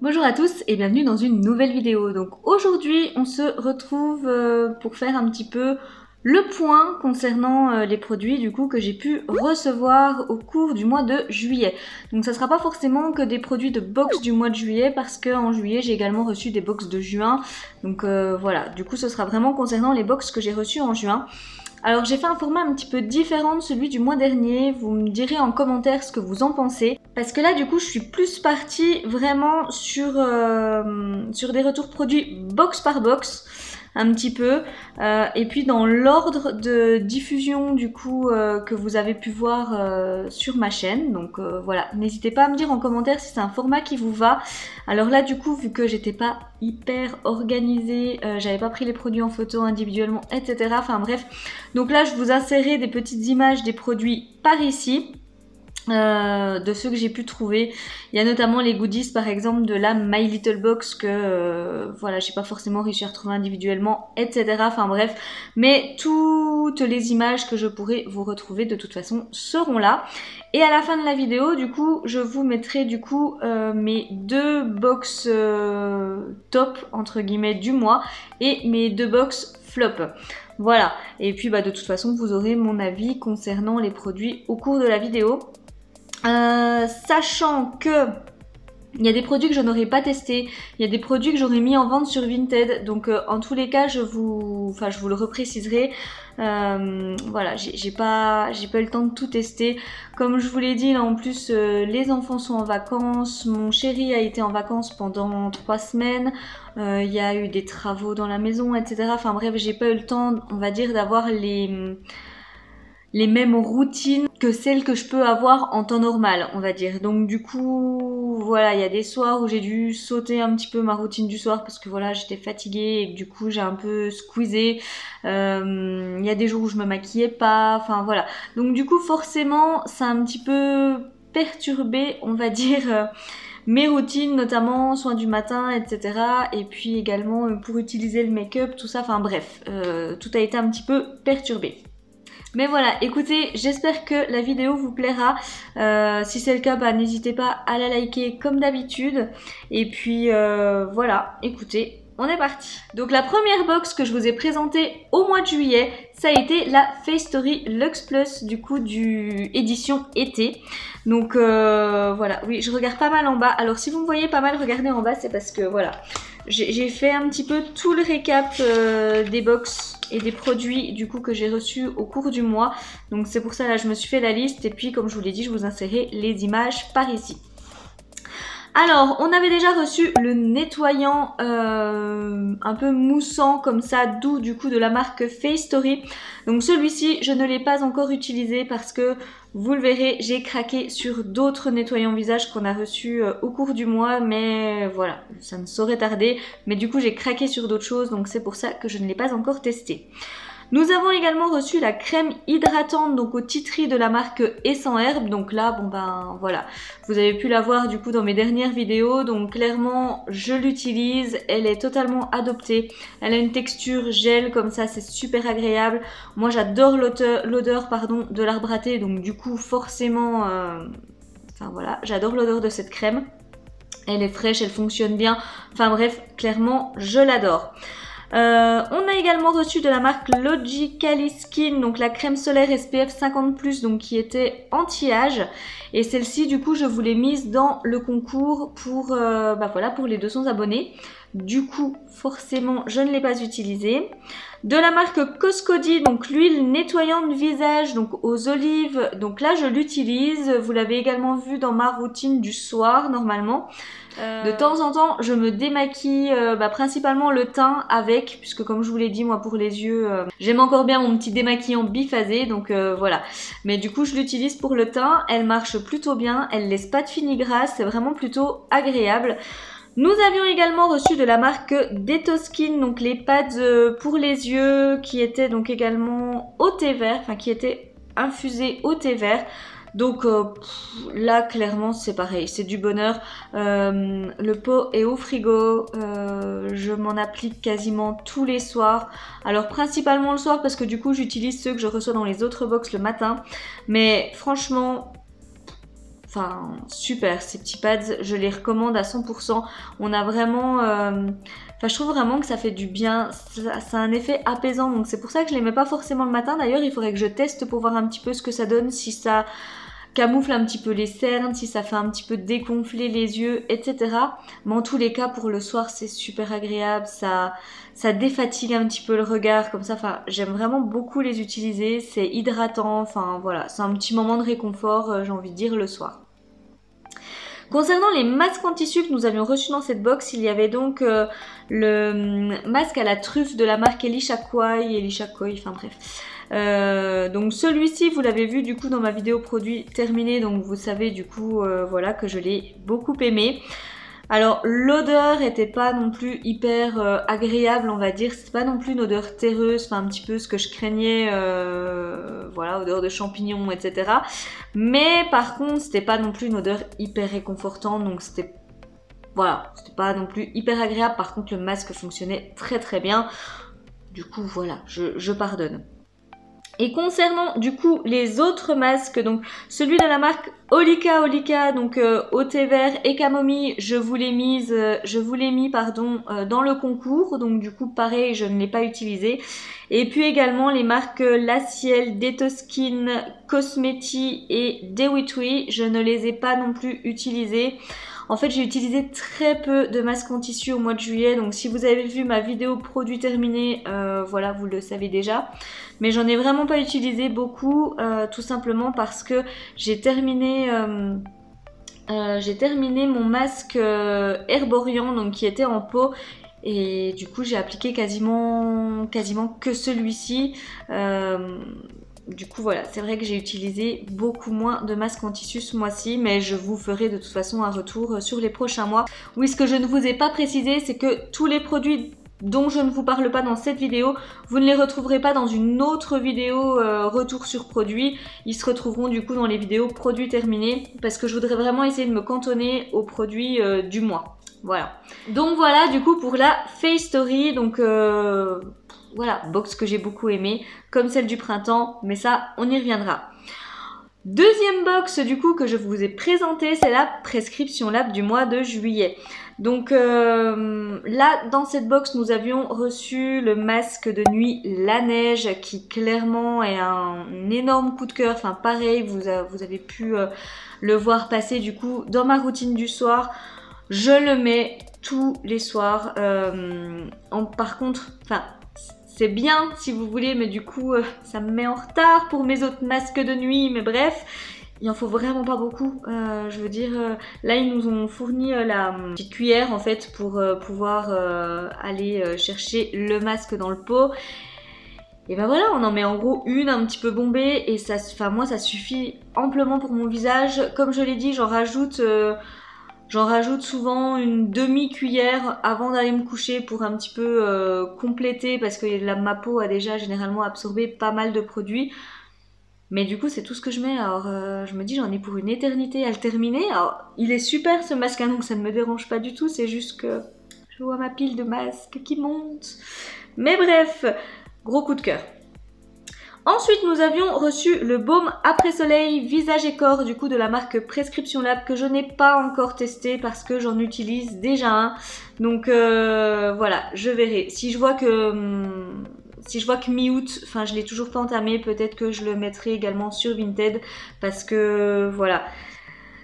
Bonjour à tous et bienvenue dans une nouvelle vidéo. Donc aujourd'hui on se retrouve pour faire un petit peu le point concernant les produits du coup que j'ai pu recevoir au cours du mois de juillet. Donc ça sera pas forcément que des produits de box du mois de juillet parce qu'en juillet j'ai également reçu des box de juin. Donc voilà, du coup ce sera vraiment concernant les box que j'ai reçus en juin. Alors j'ai fait un format un petit peu différent de celui du mois dernier, vous me direz en commentaire ce que vous en pensez. Parce que là du coup je suis plus partie vraiment sur des retours produits box par box, un petit peu. Et puis dans l'ordre de diffusion du coup que vous avez pu voir sur ma chaîne. Donc voilà, n'hésitez pas à me dire en commentaire si c'est un format qui vous va. Alors là du coup vu que j'étais pas hyper organisée, j'avais pas pris les produits en photo individuellement, etc. Enfin bref, donc là je vous insérerai des petites images des produits par ici. De ceux que j'ai pu trouver. Il y a notamment les goodies par exemple de la My Little Box que voilà, j'ai pas forcément réussi à retrouver individuellement, etc. Enfin bref, mais toutes les images que je pourrai vous retrouver de toute façon seront là. Et à la fin de la vidéo, du coup, je vous mettrai du coup mes deux box top entre guillemets du mois et mes deux box flop. Voilà, et puis bah de toute façon vous aurez mon avis concernant les produits au cours de la vidéo. Sachant que il y a des produits que je n'aurais pas testés, il y a des produits que j'aurais mis en vente sur Vinted, donc en tous les cas je vous le repréciserai. Voilà, j'ai pas eu le temps de tout tester. Comme je vous l'ai dit, là en plus les enfants sont en vacances, mon chéri a été en vacances pendant 3 semaines, il y a eu des travaux dans la maison, etc. Enfin bref, j'ai pas eu le temps, on va dire, d'avoir les mêmes routines que celles que je peux avoir en temps normal, on va dire. Donc du coup, voilà, il y a des soirs où j'ai dû sauter un petit peu ma routine du soir parce que voilà, j'étais fatiguée et que du coup j'ai un peu squeezé. Il y a des jours où je me maquillais pas, enfin voilà. Donc du coup, forcément, ça a un petit peu perturbé, on va dire, mes routines, notamment soins du matin, etc. Et puis également pour utiliser le make-up, tout ça, enfin bref, tout a été un petit peu perturbé. Mais voilà, écoutez, j'espère que la vidéo vous plaira. Si c'est le cas, bah, n'hésitez pas à la liker comme d'habitude. Et puis voilà, écoutez, on est parti. Donc la première box que je vous ai présentée au mois de juillet, ça a été la Face Story Luxe Plus, du coup du édition été. Donc voilà, oui, je regarde pas mal en bas. Alors si vous me voyez pas mal regarder en bas, c'est parce que voilà, j'ai fait un petit peu tout le récap des box et des produits du coup que j'ai reçus au cours du mois. Donc c'est pour ça là je me suis fait la liste et puis comme je vous l'ai dit, je vous insérerai les images par ici. Alors, on avait déjà reçu le nettoyant un peu moussant comme ça, doux du coup de la marque Face Story. Donc celui-ci, je ne l'ai pas encore utilisé parce que vous le verrez, j'ai craqué sur d'autres nettoyants visage qu'on a reçus au cours du mois. Mais voilà, ça ne saurait tarder. Mais du coup, j'ai craqué sur d'autres choses, donc c'est pour ça que je ne l'ai pas encore testé. Nous avons également reçu la crème hydratante donc au titri de la marque Essence Herbe. Donc là, bon ben voilà, vous avez pu la voir du coup dans mes dernières vidéos. Donc clairement, je l'utilise. Elle est totalement adoptée. Elle a une texture gel comme ça, c'est super agréable. Moi, j'adore l'odeur de l'arbre à thé. Donc du coup, forcément, enfin voilà, j'adore l'odeur de cette crème. Elle est fraîche, elle fonctionne bien. Enfin bref, clairement, je l'adore. On a également reçu de la marque Logically Skin, donc la crème solaire SPF 50+, donc qui était anti-âge. Et celle-ci, du coup, je vous l'ai mise dans le concours pour, bah voilà, pour les 200 abonnés. Du coup, forcément, je ne l'ai pas utilisée. De la marque Coscodi, donc l'huile nettoyante visage, donc aux olives. Donc là, je l'utilise. Vous l'avez également vu dans ma routine du soir, normalement. De temps en temps, je me démaquille principalement le teint avec, puisque comme je vous l'ai dit, moi pour les yeux, j'aime encore bien mon petit démaquillant biphasé, donc voilà. Mais du coup, je l'utilise pour le teint, elle marche plutôt bien, elle laisse pas de finigrane, c'est vraiment plutôt agréable. Nous avions également reçu de la marque Detoskin, donc les pads pour les yeux, qui étaient donc également au thé vert, enfin qui étaient infusés au thé vert. Donc là clairement c'est pareil, c'est du bonheur. Le pot est au frigo, je m'en applique quasiment tous les soirs. Alors principalement le soir parce que du coup j'utilise ceux que je reçois dans les autres box le matin. Mais franchement, enfin super, ces petits pads, je les recommande à 100%. On a vraiment, enfin je trouve vraiment que ça fait du bien, ça a un effet apaisant, donc c'est pour ça que je les mets pas forcément le matin. D'ailleurs il faudrait que je teste pour voir un petit peu ce que ça donne, si ça camoufle un petit peu les cernes, si ça fait un petit peu dégonfler les yeux, etc. Mais en tous les cas, pour le soir, c'est super agréable, ça défatigue un petit peu le regard, comme ça, enfin, j'aime vraiment beaucoup les utiliser, c'est hydratant, enfin voilà, c'est un petit moment de réconfort, j'ai envie de dire, le soir. Concernant les masques en tissu que nous avions reçus dans cette box, il y avait donc le masque à la truffe de la marque Elisha Koi, enfin bref. Donc celui-ci, vous l'avez vu du coup dans ma vidéo produit terminé, donc vous savez du coup voilà que je l'ai beaucoup aimé. Alors l'odeur était pas non plus hyper agréable, on va dire, c'est pas non plus une odeur terreuse, enfin un petit peu ce que je craignais, voilà, odeur de champignons, etc. Mais par contre c'était pas non plus une odeur hyper réconfortante, donc c'était, voilà, c'était pas non plus hyper agréable. Par contre le masque fonctionnait très très bien, du coup voilà, je pardonne. Et concernant du coup les autres masques, donc celui de la marque Olika, donc au thé vert et camomille, je vous l'ai mis dans le concours, donc du coup pareil, je ne l'ai pas utilisé. Et puis également les marques La Ciel, Detoskin, Cosmeti et Dewitwi, je ne les ai pas non plus utilisés. En fait, j'ai utilisé très peu de masques en tissu au mois de juillet, donc si vous avez vu ma vidéo produit terminé, voilà, vous le savez déjà. Mais j'en ai vraiment pas utilisé beaucoup, tout simplement parce que j'ai terminé mon masque Herborian, donc qui était en pot. Et du coup, j'ai appliqué quasiment que celui-ci. Du coup voilà, c'est vrai que j'ai utilisé beaucoup moins de masques en tissu ce mois-ci, mais je vous ferai de toute façon un retour sur les prochains mois. Oui, ce que je ne vous ai pas précisé, c'est que tous les produits dont je ne vous parle pas dans cette vidéo, vous ne les retrouverez pas dans une autre vidéo retour sur produit. Ils se retrouveront du coup dans les vidéos produits terminés, parce que je voudrais vraiment essayer de me cantonner aux produits du mois. Voilà. Donc voilà du coup pour la Face Story, donc voilà, box que j'ai beaucoup aimé, comme celle du printemps, mais ça, on y reviendra. Deuxième box du coup que je vous ai présentée, c'est la Prescription Lab du mois de juillet. Donc là, dans cette box, nous avions reçu le masque de nuit La Neige, qui clairement est un énorme coup de cœur. Enfin pareil, vous avez pu le voir passer du coup dans ma routine du soir. Je le mets tous les soirs. Par contre, enfin, c'est bien si vous voulez, mais du coup, ça me met en retard pour mes autres masques de nuit. Mais bref, il en faut vraiment pas beaucoup. Je veux dire, là, ils nous ont fourni la petite cuillère en fait pour pouvoir aller chercher le masque dans le pot. Et ben voilà, on en met en gros une un petit peu bombée et ça, enfin moi, ça suffit amplement pour mon visage. Comme je l'ai dit, j'en rajoute souvent une demi-cuillère avant d'aller me coucher pour un petit peu compléter, parce que ma peau a déjà généralement absorbé pas mal de produits. Mais du coup c'est tout ce que je mets, alors je me dis j'en ai pour une éternité à le terminer. Alors il est super ce masque, donc ça ne me dérange pas du tout, c'est juste que je vois ma pile de masques qui monte. Mais bref, gros coup de cœur. Ensuite, nous avions reçu le baume après soleil visage et corps du coup de la marque Prescription Lab, que je n'ai pas encore testé parce que j'en utilise déjà un. Donc voilà, je verrai. Si je vois que mi-août, enfin je l'ai toujours pas entamé, peut-être que je le mettrai également sur Vinted, parce que voilà.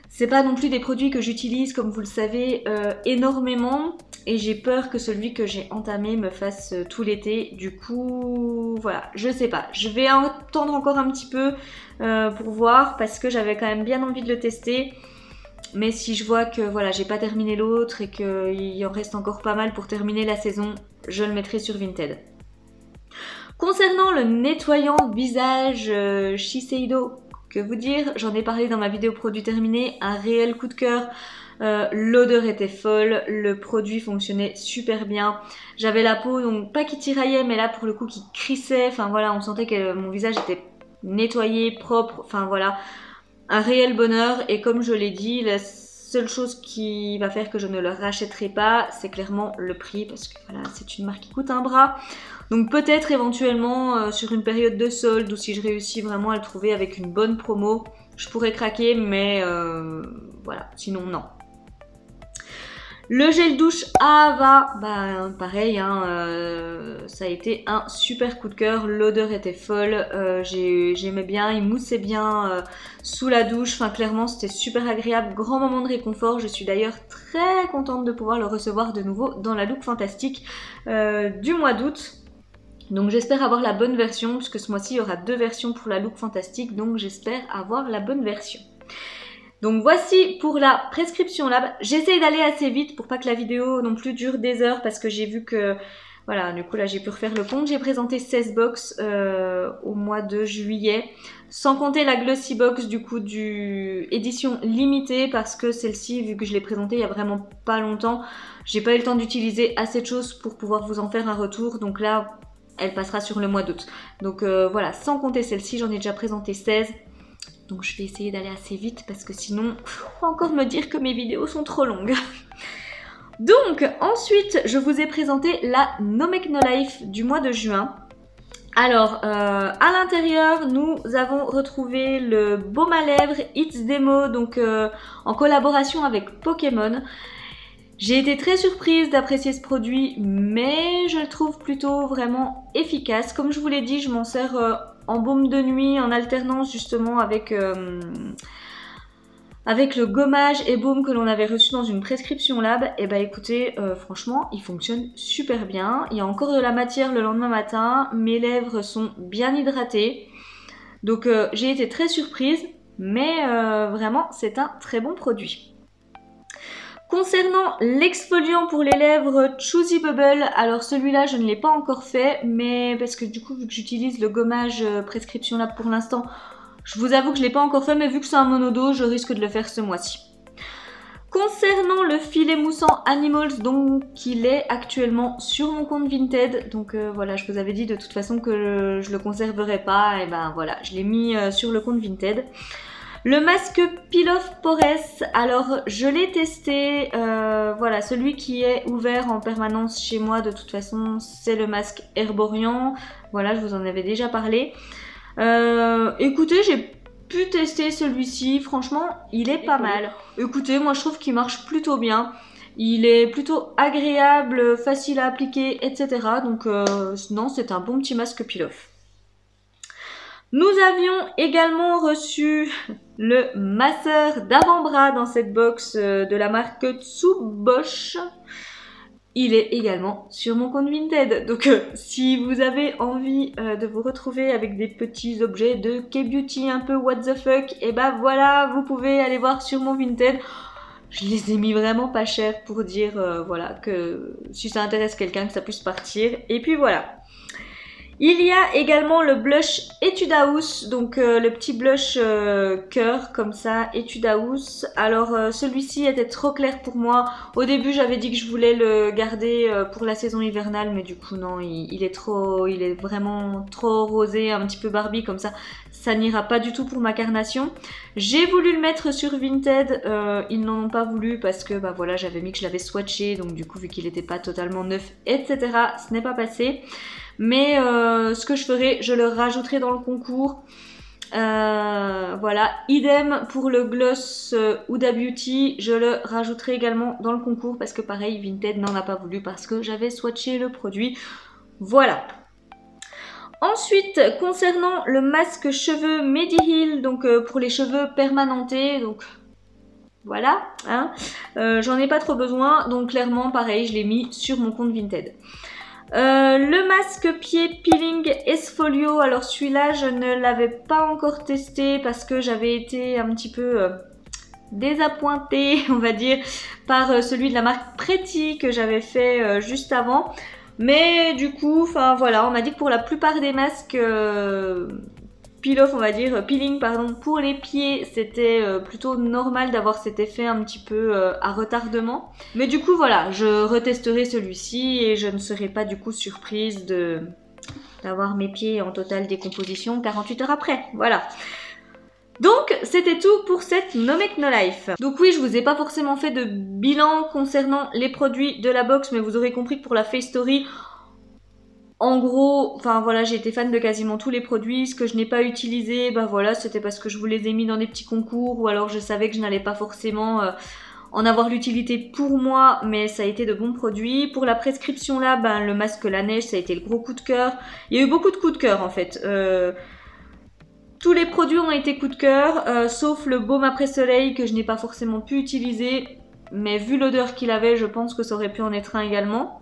C'est pas non plus des produits que j'utilise, comme vous le savez, énormément. Et j'ai peur que celui que j'ai entamé me fasse tout l'été. Du coup, voilà, je sais pas. Je vais attendre encore un petit peu pour voir, parce que j'avais quand même bien envie de le tester. Mais si je vois que voilà, j'ai pas terminé l'autre et qu'il en reste encore pas mal pour terminer la saison, je le mettrai sur Vinted. Concernant le nettoyant visage Shiseido, que vous dire, j'en ai parlé dans ma vidéo produit terminé, un réel coup de cœur. L'odeur était folle, le produit fonctionnait super bien. J'avais la peau, donc pas qui tiraillait, mais là pour le coup qui crissait. Enfin voilà, on sentait que mon visage était nettoyé, propre. Enfin voilà, un réel bonheur. Et comme je l'ai dit, la seule chose qui va faire que je ne le rachèterai pas, c'est clairement le prix, parce que voilà, c'est une marque qui coûte un bras. Donc peut-être éventuellement sur une période de solde, ou si je réussis vraiment à le trouver avec une bonne promo, je pourrais craquer, mais voilà, sinon non. Le gel douche Ava, bah pareil, hein, ça a été un super coup de cœur, l'odeur était folle, j'aimais bien, il moussait bien sous la douche, enfin clairement c'était super agréable, grand moment de réconfort, je suis d'ailleurs très contente de pouvoir le recevoir de nouveau dans la look fantastique du mois d'août. Donc j'espère avoir la bonne version, puisque ce mois-ci il y aura 2 versions pour la look fantastique, donc j'espère avoir la bonne version. Donc voici pour la prescription lab. J'essaye d'aller assez vite pour pas que la vidéo non plus dure des heures parce que j'ai vu que, voilà, du coup là j'ai pu refaire le compte. J'ai présenté 16 box au mois de juillet, sans compter la Glossy Box du coup du édition limitée parce que celle-ci, vu que je l'ai présentée il y a vraiment pas longtemps, j'ai pas eu le temps d'utiliser assez de choses pour pouvoir vous en faire un retour. Donc là, elle passera sur le mois d'août. Donc voilà, sans compter celle-ci, j'en ai déjà présenté 16. Donc je vais essayer d'aller assez vite parce que sinon, on va encore me dire que mes vidéos sont trop longues. Donc ensuite, je vous ai présenté la No Make No Life du mois de juin. Alors, à l'intérieur, nous avons retrouvé le baume à lèvres It's Demo, donc en collaboration avec Pokémon. J'ai été très surprise d'apprécier ce produit, mais je le trouve plutôt vraiment efficace. Comme je vous l'ai dit, je m'en sers en baume de nuit, en alternance justement avec le gommage et baume que l'on avait reçu dans une prescription lab. Et bah écoutez, franchement, il fonctionne super bien. Il y a encore de la matière le lendemain matin, mes lèvres sont bien hydratées. Donc j'ai été très surprise, mais vraiment c'est un très bon produit. Concernant l'exfoliant pour les lèvres Choosy Bubble, alors celui-là je ne l'ai pas encore fait, mais parce que du coup vu que j'utilise le gommage prescription lab pour l'instant, je vous avoue que je ne l'ai pas encore fait, mais vu que c'est un monodose, je risque de le faire ce mois-ci. Concernant le filet moussant Animals, donc il est actuellement sur mon compte Vinted, donc voilà, je vous avais dit de toute façon que je le conserverai pas, et ben voilà, je l'ai mis sur le compte Vinted. Le masque Peel Off Pores, alors je l'ai testé, voilà, celui qui est ouvert en permanence chez moi de toute façon c'est le masque Herborian, voilà, je vous en avais déjà parlé. Écoutez, j'ai pu tester celui-ci, franchement il est pas mal. Écoutez, moi je trouve qu'il marche plutôt bien, il est plutôt agréable, facile à appliquer, etc. Donc non, c'est un bon petit masque Peel Off. Nous avions également reçu le masseur d'avant-bras dans cette box de la marque Tsubosh. Il est également sur mon compte Vinted. Donc si vous avez envie de vous retrouver avec des petits objets de K-Beauty un peu what the fuck, et ben voilà, vous pouvez aller voir sur mon Vinted. Je les ai mis vraiment pas cher pour dire voilà, que si ça intéresse quelqu'un que ça puisse partir. Et puis voilà. Il y a également le blush Etude House, donc le petit blush cœur comme ça, Etude House. Alors celui-ci était trop clair pour moi. Au début j'avais dit que je voulais le garder pour la saison hivernale, mais du coup non, il est vraiment trop rosé, un petit peu Barbie comme ça n'ira pas du tout pour ma carnation. J'ai voulu le mettre sur Vinted, ils n'en ont pas voulu parce que bah voilà, j'avais mis que je l'avais swatché, donc du coup vu qu'il n'était pas totalement neuf, etc. ce n'est pas passé. Mais ce que je ferai, je le rajouterai dans le concours. Voilà, idem pour le gloss Huda Beauty, je le rajouterai également dans le concours parce que pareil, Vinted n'en a pas voulu parce que j'avais swatché le produit. Voilà. Ensuite, concernant le masque cheveux Mediheal, donc pour les cheveux permanentés, donc voilà, hein, j'en ai pas trop besoin, donc clairement pareil, je l'ai mis sur mon compte Vinted. Le masque pied peeling Esfolio, alors celui-là je ne l'avais pas encore testé parce que j'avais été un petit peu désappointée, on va dire, par celui de la marque Pretty que j'avais fait juste avant. Mais du coup, enfin voilà, on m'a dit que pour la plupart des masques peel-off, on va dire, peeling pardon, pour les pieds, c'était plutôt normal d'avoir cet effet un petit peu à retardement. Mais du coup voilà, je retesterai celui-ci et je ne serai pas du coup surprise d'avoir mes pieds en totale décomposition 48 heures après, voilà. Donc c'était tout pour cette No Make No Life. Donc oui, je vous ai pas forcément fait de bilan concernant les produits de la box, mais vous aurez compris que pour la Face Story, En gros, enfin voilà, j'ai été fan de quasiment tous les produits. Ce que je n'ai pas utilisé, bah voilà, c'était parce que je vous les ai mis dans des petits concours ou alors je savais que je n'allais pas forcément en avoir l'utilité pour moi, mais ça a été de bons produits. Pour la prescription là, ben, le masque la neige, ça a été le gros coup de cœur. Il y a eu beaucoup de coups de cœur en fait. Tous les produits ont été coup de cœur, sauf le baume après soleil que je n'ai pas forcément pu utiliser. Mais vu l'odeur qu'il avait, je pense que ça aurait pu en être un également.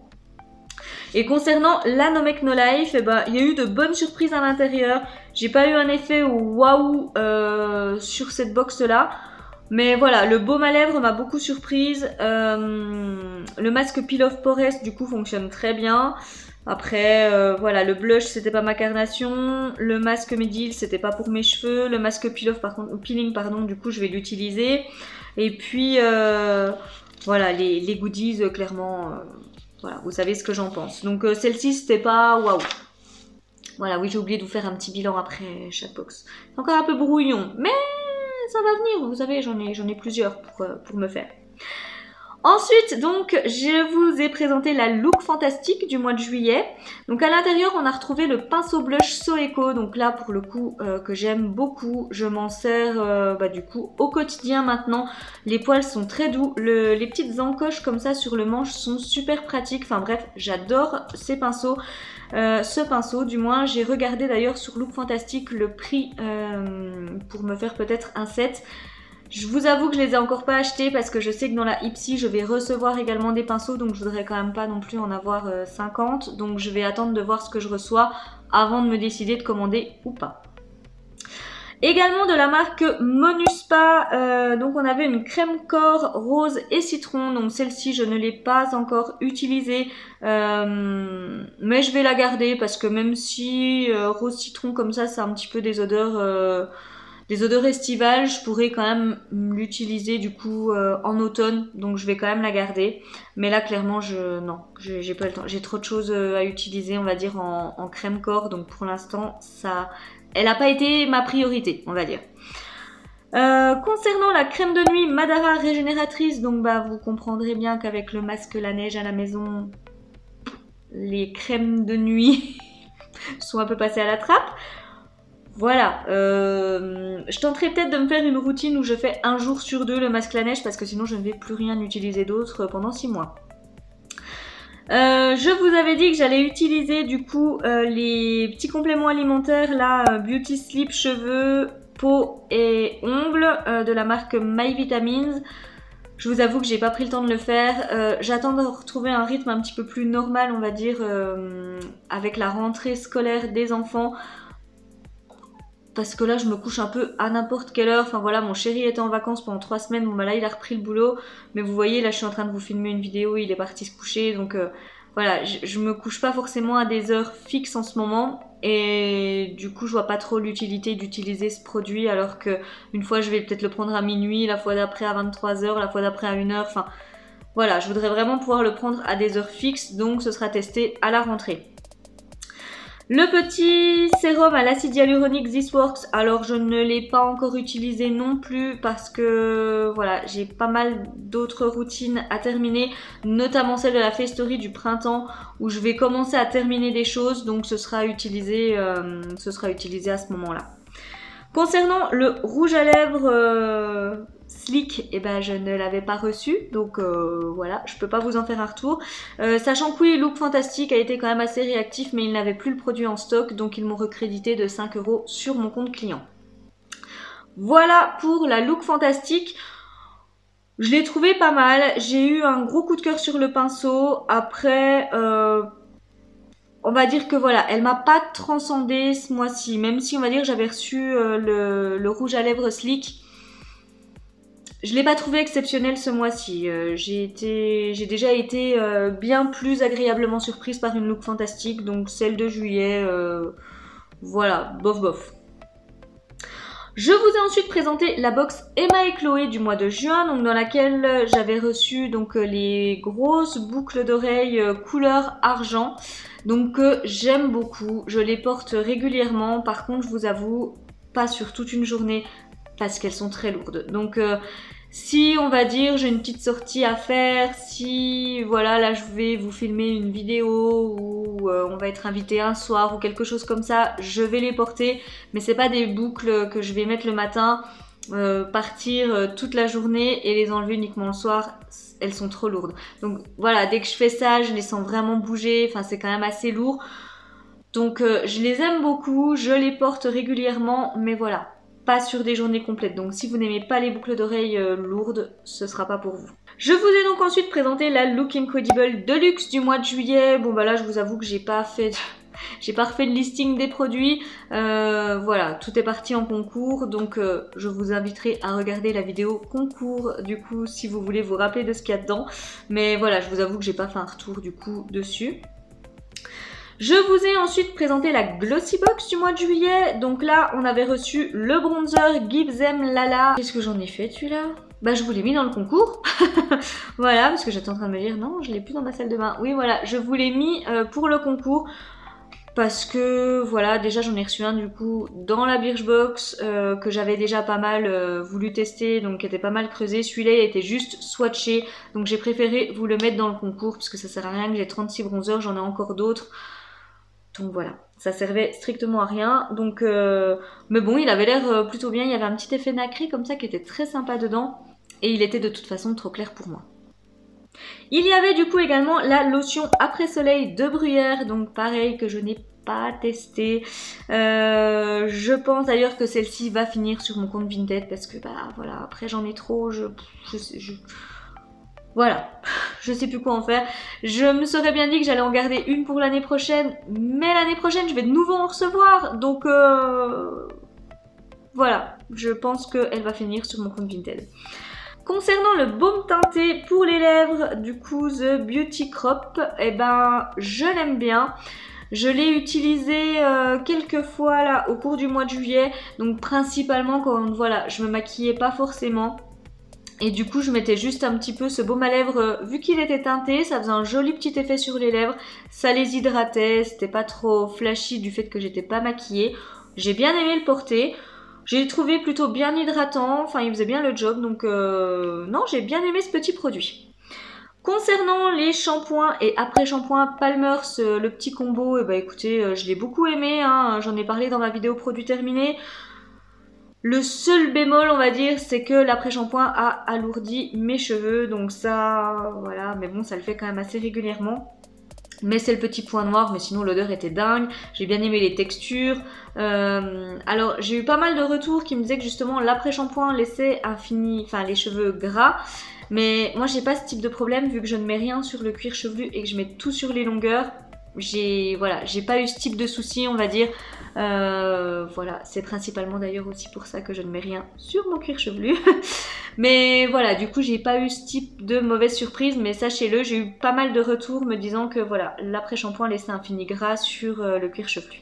Et concernant la No Make No Life, eh ben, il y a eu de bonnes surprises à l'intérieur. J'ai pas eu un effet waouh sur cette box là. Mais voilà, le baume à lèvres m'a beaucoup surprise. Le masque Peel Off Poreless du coup fonctionne très bien. Après, voilà, le blush c'était pas ma carnation. Le masque Medill c'était pas pour mes cheveux. Le masque Peel Off par contre, peeling pardon, du coup je vais l'utiliser. Et puis voilà, les goodies clairement, voilà, vous savez ce que j'en pense. Donc celle-ci c'était pas waouh. Voilà, oui j'ai oublié de vous faire un petit bilan après chaque box. C'est encore un peu brouillon, mais ça va venir, vous savez, j'en ai plusieurs pour me faire. Ensuite, donc, je vous ai présenté la look fantastique du mois de juillet. Donc, à l'intérieur, on a retrouvé le pinceau blush So Eco. Donc là, pour le coup, que j'aime beaucoup. Je m'en sers, du coup, au quotidien maintenant. Les poils sont très doux. Les petites encoches comme ça sur le manche sont super pratiques. Enfin bref, j'adore ces pinceaux. Ce pinceau, du moins, j'ai regardé d'ailleurs sur Look Fantastique le prix pour me faire peut-être un set. Je vous avoue que je les ai encore pas achetés parce que je sais que dans la Ipsy je vais recevoir également des pinceaux, donc je voudrais quand même pas non plus en avoir 50. Donc je vais attendre de voir ce que je reçois avant de me décider de commander ou pas. Également de la marque Monuspa, donc on avait une crème corps rose et citron. Donc celle-ci je ne l'ai pas encore utilisée, mais je vais la garder parce que même si rose citron comme ça c'est un petit peu des odeurs estivales, je pourrais quand même l'utiliser du coup en automne, donc je vais quand même la garder. Mais là clairement non, j'ai pas le temps, j'ai trop de choses à utiliser on va dire en crème corps, donc pour l'instant elle n'a pas été ma priorité on va dire. Concernant la crème de nuit Madara régénératrice, donc vous comprendrez bien qu'avec le masque la neige à la maison, les crèmes de nuit sont un peu passées à la trappe. Voilà, je tenterai peut-être de me faire une routine où je fais un jour sur deux le masque la neige parce que sinon je ne vais plus rien utiliser d'autre pendant 6 mois. Je vous avais dit que j'allais utiliser du coup les petits compléments alimentaires là, Beauty Sleep cheveux, peau et ongles de la marque My Vitamins. Je vous avoue que j'ai pas pris le temps de le faire. J'attends de retrouver un rythme un petit peu plus normal on va dire avec la rentrée scolaire des enfants. Parce que là je me couche un peu à n'importe quelle heure, enfin voilà, mon chéri était en vacances pendant 3 semaines, bon là il a repris le boulot, mais vous voyez là je suis en train de vous filmer une vidéo, il est parti se coucher, donc voilà, je me couche pas forcément à des heures fixes en ce moment, et du coup je vois pas trop l'utilité d'utiliser ce produit, alors que une fois je vais peut-être le prendre à minuit, la fois d'après à 23 h, la fois d'après à 1 h, enfin voilà, je voudrais vraiment pouvoir le prendre à des heures fixes, donc ce sera testé à la rentrée. Le petit sérum à l'acide hyaluronique This Works, alors je ne l'ai pas encore utilisé non plus parce que voilà, j'ai pas mal d'autres routines à terminer, notamment celle de la Face Story du printemps où je vais commencer à terminer des choses, donc ce sera utilisé à ce moment-là. Concernant le rouge à lèvres Sleek, je ne l'avais pas reçu, donc voilà, je peux pas vous en faire un retour. Sachant que oui, Look Fantastique a été quand même assez réactif, mais ils n'avaient plus le produit en stock, donc ils m'ont recrédité de 5 € sur mon compte client. Voilà pour la Look Fantastique. Je l'ai trouvé pas mal, j'ai eu un gros coup de cœur sur le pinceau. Après, on va dire que voilà, elle m'a pas transcendé ce mois-ci, même si on va dire que j'avais reçu le rouge à lèvres Sleek. Je l'ai pas trouvé exceptionnel ce mois-ci. J'ai déjà été bien plus agréablement surprise par une Look Fantastique, donc celle de juillet, voilà, bof bof. Je vous ai ensuite présenté la box Emma et Chloé du mois de juin, donc dans laquelle j'avais reçu donc les grosses boucles d'oreilles couleur argent, donc j'aime beaucoup, je les porte régulièrement. Par contre, je vous avoue, pas sur toute une journée parce qu'elles sont très lourdes. Donc si on va dire j'ai une petite sortie à faire, si voilà là je vais vous filmer une vidéo ou où on va être invité un soir ou quelque chose comme ça, je vais les porter. Mais c'est pas des boucles que je vais mettre le matin, partir toute la journée et les enlever uniquement le soir. Elles sont trop lourdes. Donc voilà, dès que je fais ça, je les sens vraiment bouger. Enfin, c'est quand même assez lourd. Donc je les aime beaucoup, je les porte régulièrement, mais voilà, pas sur des journées complètes. Donc si vous n'aimez pas les boucles d'oreilles lourdes, ce sera pas pour vous. Je vous ai donc ensuite présenté la Look Incredible Deluxe du mois de juillet. Bon bah là je vous avoue que j'ai pas refait le listing des produits. Voilà, tout est parti en concours, donc je vous inviterai à regarder la vidéo concours du coup si vous voulez vous rappeler de ce qu'il y a dedans. Mais voilà, je vous avoue que j'ai pas fait un retour du coup dessus. Je vous ai ensuite présenté la Glossy Box du mois de juillet. Donc là, on avait reçu le bronzer Give Them Lala. Qu'est-ce que j'en ai fait celui-là? Bah je vous l'ai mis dans le concours. Voilà, parce que j'étais en train de me dire non, je l'ai plus dans ma salle de bain. Oui voilà, je vous l'ai mis pour le concours. Parce que voilà, déjà j'en ai reçu un du coup dans la Birchbox que j'avais déjà pas mal voulu tester, donc qui était pas mal creusé. Celui-là il était juste swatché, donc j'ai préféré vous le mettre dans le concours parce que ça sert à rien que j'ai 36 bronzers, j'en ai encore d'autres. Donc voilà, ça servait strictement à rien. Donc, mais bon, il avait l'air plutôt bien. Il y avait un petit effet nacré comme ça qui était très sympa dedans. Et il était de toute façon trop clair pour moi. Il y avait du coup également la lotion après soleil de Bruyère. Donc pareil que je n'ai pas testé. Je pense d'ailleurs que celle-ci va finir sur mon compte Vinted. Parce que bah voilà, après j'en ai trop. Voilà, je sais plus quoi en faire. Je me serais bien dit que j'allais en garder une pour l'année prochaine, mais l'année prochaine je vais de nouveau en recevoir, donc voilà, je pense qu'elle va finir sur mon compte Vinted. Concernant le baume teinté pour les lèvres, du coup The Beauty Crop, eh ben je l'aime bien. Je l'ai utilisé quelques fois là au cours du mois de juillet, donc principalement quand voilà, je me maquillais pas forcément. Et du coup je mettais juste un petit peu ce baume à lèvres, vu qu'il était teinté, ça faisait un joli petit effet sur les lèvres, ça les hydratait, c'était pas trop flashy du fait que j'étais pas maquillée. J'ai bien aimé le porter, j'ai trouvé plutôt bien hydratant, enfin il faisait bien le job, donc non, j'ai bien aimé ce petit produit. Concernant les shampoings et après-shampoing Palmer's, le petit combo, et bah écoutez, je l'ai beaucoup aimé, hein, j'en ai parlé dans ma vidéo produit terminé. Le seul bémol, on va dire, c'est que l'après-shampoing a alourdi mes cheveux, donc ça, voilà, mais bon, ça le fait quand même assez régulièrement. Mais c'est le petit point noir, mais sinon l'odeur était dingue, j'ai bien aimé les textures. Alors, j'ai eu pas mal de retours qui me disaient que justement l'après-shampoing laissait les cheveux gras. Mais moi, j'ai pas ce type de problème, vu que je ne mets rien sur le cuir chevelu et que je mets tout sur les longueurs. J'ai pas eu ce type de souci, on va dire. Voilà, c'est principalement d'ailleurs aussi pour ça que je ne mets rien sur mon cuir chevelu. Mais voilà, du coup j'ai pas eu ce type de mauvaise surprise, mais sachez-le, j'ai eu pas mal de retours me disant que voilà, l'après-shampoing laissait un fini gras sur le cuir chevelu.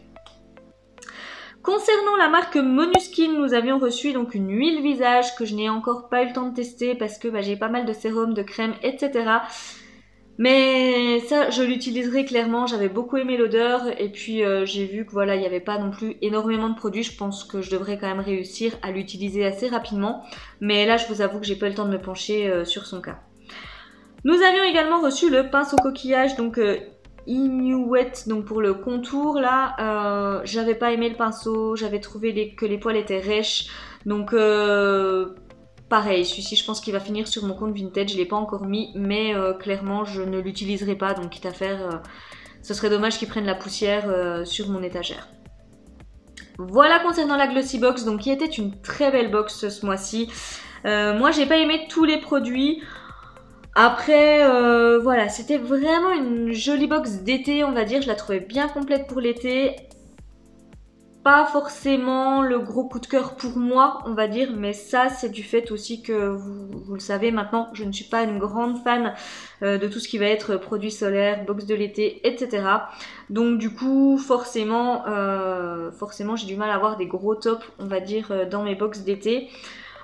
Concernant la marque Monuskin, nous avions reçu donc une huile visage que je n'ai encore pas eu le temps de tester parce que bah, j'ai pas mal de sérum, de crème, etc. Mais ça, je l'utiliserai clairement, j'avais beaucoup aimé l'odeur et puis j'ai vu que voilà, il n'y avait pas non plus énormément de produits. Je pense que je devrais quand même réussir à l'utiliser assez rapidement. Mais là, je vous avoue que j'ai pas eu le temps de me pencher sur son cas. Nous avions également reçu le pinceau coquillage, donc Inuit, donc pour le contour là. J'avais pas aimé le pinceau, j'avais trouvé que les poils étaient rêches. Donc pareil, celui-ci je pense qu'il va finir sur mon compte Vinted, je ne l'ai pas encore mis, mais clairement je ne l'utiliserai pas, donc quitte à faire, ce serait dommage qu'il prenne la poussière sur mon étagère. Voilà concernant la Glossy Box, donc qui était une très belle box ce mois-ci. Moi j'ai pas aimé tous les produits. Après, voilà, c'était vraiment une jolie box d'été, on va dire, je la trouvais bien complète pour l'été. Pas forcément le gros coup de cœur pour moi, on va dire, mais ça c'est du fait aussi que vous le savez maintenant, je ne suis pas une grande fan de tout ce qui va être produits solaires, box de l'été, etc. Donc du coup, forcément j'ai du mal à avoir des gros tops, on va dire, dans mes box d'été.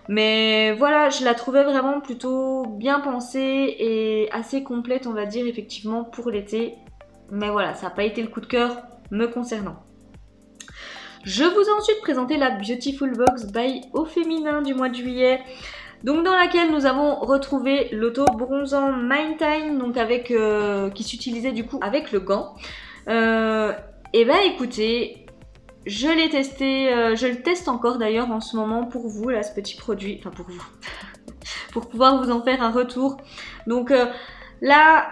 Mais voilà, je la trouvais vraiment plutôt bien pensée et assez complète, on va dire, effectivement, pour l'été. Mais voilà, ça n'a pas été le coup de cœur me concernant. Je vous ai ensuite présenté la Beautiful Box by Au Féminin du mois de juillet, donc dans laquelle nous avons retrouvé l'auto bronzant Mind Time, donc avec qui s'utilisait du coup avec le gant. Et ben écoutez, je l'ai testé, je le teste encore d'ailleurs en ce moment pour vous, là, ce petit produit, enfin pour vous, pour pouvoir vous en faire un retour. Donc là,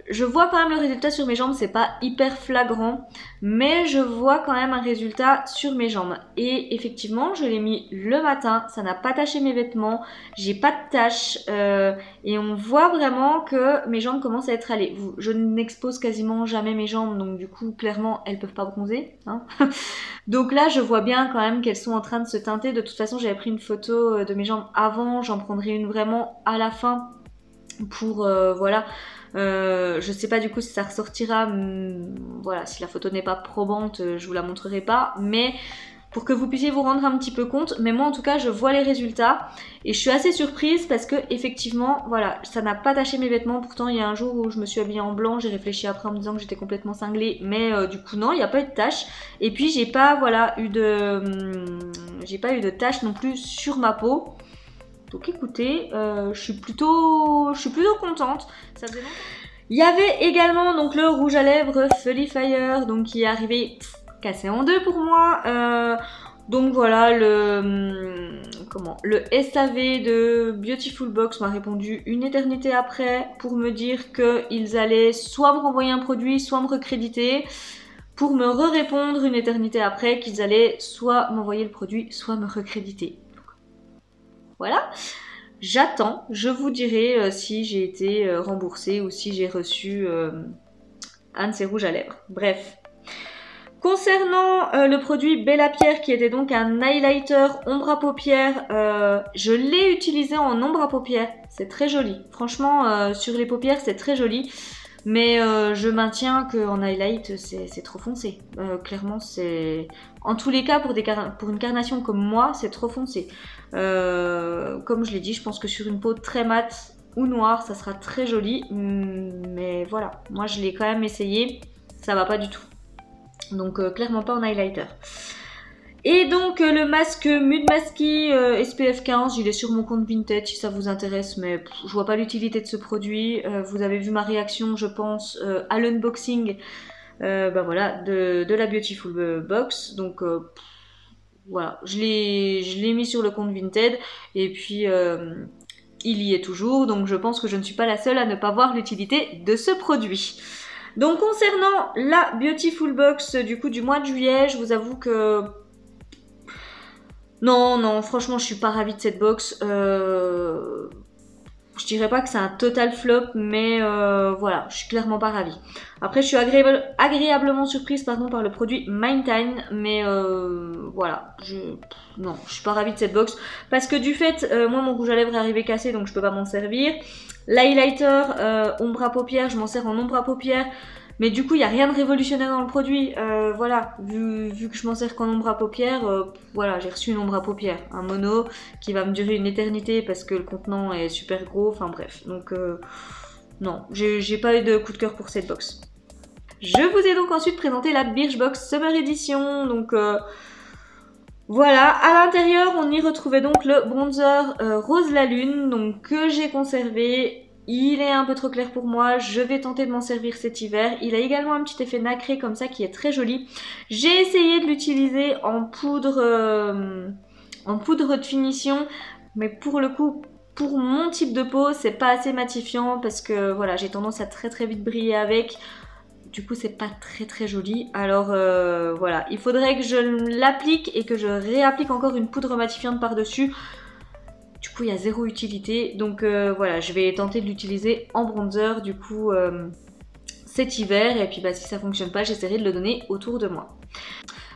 je vois quand même le résultat sur mes jambes, c'est pas hyper flagrant, mais je vois quand même un résultat sur mes jambes. Et effectivement, je l'ai mis le matin, ça n'a pas taché mes vêtements, j'ai pas de taches, et on voit vraiment que mes jambes commencent à être allées. Je n'expose quasiment jamais mes jambes, donc du coup, clairement, elles peuvent pas bronzer, hein. Donc là, je vois bien quand même qu'elles sont en train de se teinter. De toute façon, j'avais pris une photo de mes jambes avant, j'en prendrai une vraiment à la fin pour voilà, je sais pas du coup si ça ressortira, voilà, si la photo n'est pas probante, je vous la montrerai pas, mais pour que vous puissiez vous rendre un petit peu compte. Mais moi en tout cas je vois les résultats et je suis assez surprise parce que effectivement voilà, ça n'a pas taché mes vêtements. Pourtant il y a un jour où je me suis habillée en blanc, j'ai réfléchi après en me disant que j'étais complètement cinglée, mais du coup non, il n'y a pas eu de tache. Et puis j'ai pas voilà eu de tache non plus sur ma peau. Donc écoutez, je suis plutôt contente. Ça faisait longtemps. Il y avait également donc le rouge à lèvres Fully Fire, donc qui est arrivé cassé en deux pour moi. Donc voilà, le SAV de Beautiful Box m'a répondu une éternité après pour me dire qu'ils allaient soit me renvoyer un produit, soit me recréditer, pour me répondre une éternité après qu'ils allaient soit m'envoyer le produit, soit me recréditer. Voilà, j'attends, je vous dirai si j'ai été remboursée ou si j'ai reçu un de ces rouges à lèvres. Bref. Concernant le produit Bella Pierre qui était donc un highlighter ombre à paupières, je l'ai utilisé en ombre à paupières, c'est très joli. Franchement, sur les paupières c'est très joli. Mais je maintiens qu'en highlight c'est trop foncé. Clairement c'est... En tous les cas pour une carnation comme moi c'est trop foncé. Comme je l'ai dit, je pense que sur une peau très mate ou noire ça sera très joli. Mais voilà, moi je l'ai quand même essayé, ça va pas du tout. Donc clairement pas en highlighter. Et donc le masque Mud Masky SPF 15, il est sur mon compte Vinted si ça vous intéresse, mais je vois pas l'utilité de ce produit. Vous avez vu ma réaction, je pense, à l'unboxing bah voilà, de la Beautiful Box. Donc voilà, je l'ai mis sur le compte Vinted et puis il y est toujours. Donc je pense que je ne suis pas la seule à ne pas voir l'utilité de ce produit. Donc concernant la Beautiful Box du coup du mois de juillet, je vous avoue que... Non, franchement, je suis pas ravie de cette box. Je dirais pas que c'est un total flop, mais voilà, je suis clairement pas ravie. Après, je suis agréablement surprise par le produit Mindtime, mais voilà, non, je suis pas ravie de cette box. Parce que du fait, moi, mon rouge à lèvres est arrivé cassé, donc je peux pas m'en servir. L'highlighter ombre à paupières, je m'en sers en ombre à paupières. Mais du coup, il n'y a rien de révolutionnaire dans le produit. Voilà, vu que je m'en sers qu'en ombre à paupières, voilà, j'ai reçu une ombre à paupières, un mono qui va me durer une éternité parce que le contenant est super gros, enfin bref. Donc non, j'ai pas eu de coup de cœur pour cette box. Je vous ai donc ensuite présenté la Birchbox Summer Edition, donc voilà, à l'intérieur on y retrouvait donc le bronzer Rose la Lune, donc que j'ai conservé. Il est un peu trop clair pour moi, je vais tenter de m'en servir cet hiver. Il a également un petit effet nacré comme ça qui est très joli. J'ai essayé de l'utiliser en poudre de finition, mais pour le coup, pour mon type de peau, c'est pas assez matifiant parce que voilà, j'ai tendance à très vite briller avec. Du coup, c'est pas très joli. Alors voilà, il faudrait que je l'applique et que je réapplique encore une poudre matifiante par-dessus. Du coup, il y a zéro utilité. Donc voilà, je vais tenter de l'utiliser en bronzer du coup cet hiver. Et puis bah, si ça fonctionne pas, j'essaierai de le donner autour de moi.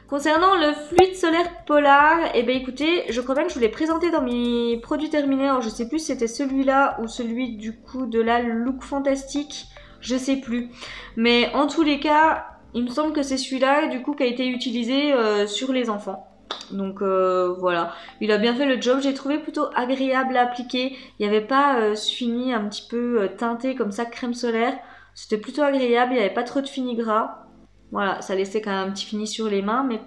Concernant le fluide solaire Polar, eh bien écoutez, je crois bien que je vous l'ai présenté dans mes produits terminés. Alors je sais plus si c'était celui-là ou celui du coup de la Look Fantastique. Je sais plus. Mais en tous les cas, il me semble que c'est celui-là du coup qui a été utilisé sur les enfants. Donc voilà, il a bien fait le job, j'ai trouvé plutôt agréable à appliquer. Il n'y avait pas ce fini un petit peu teinté comme ça, crème solaire. C'était plutôt agréable, il n'y avait pas trop de fini gras. Voilà, ça laissait quand même un petit fini sur les mains, mais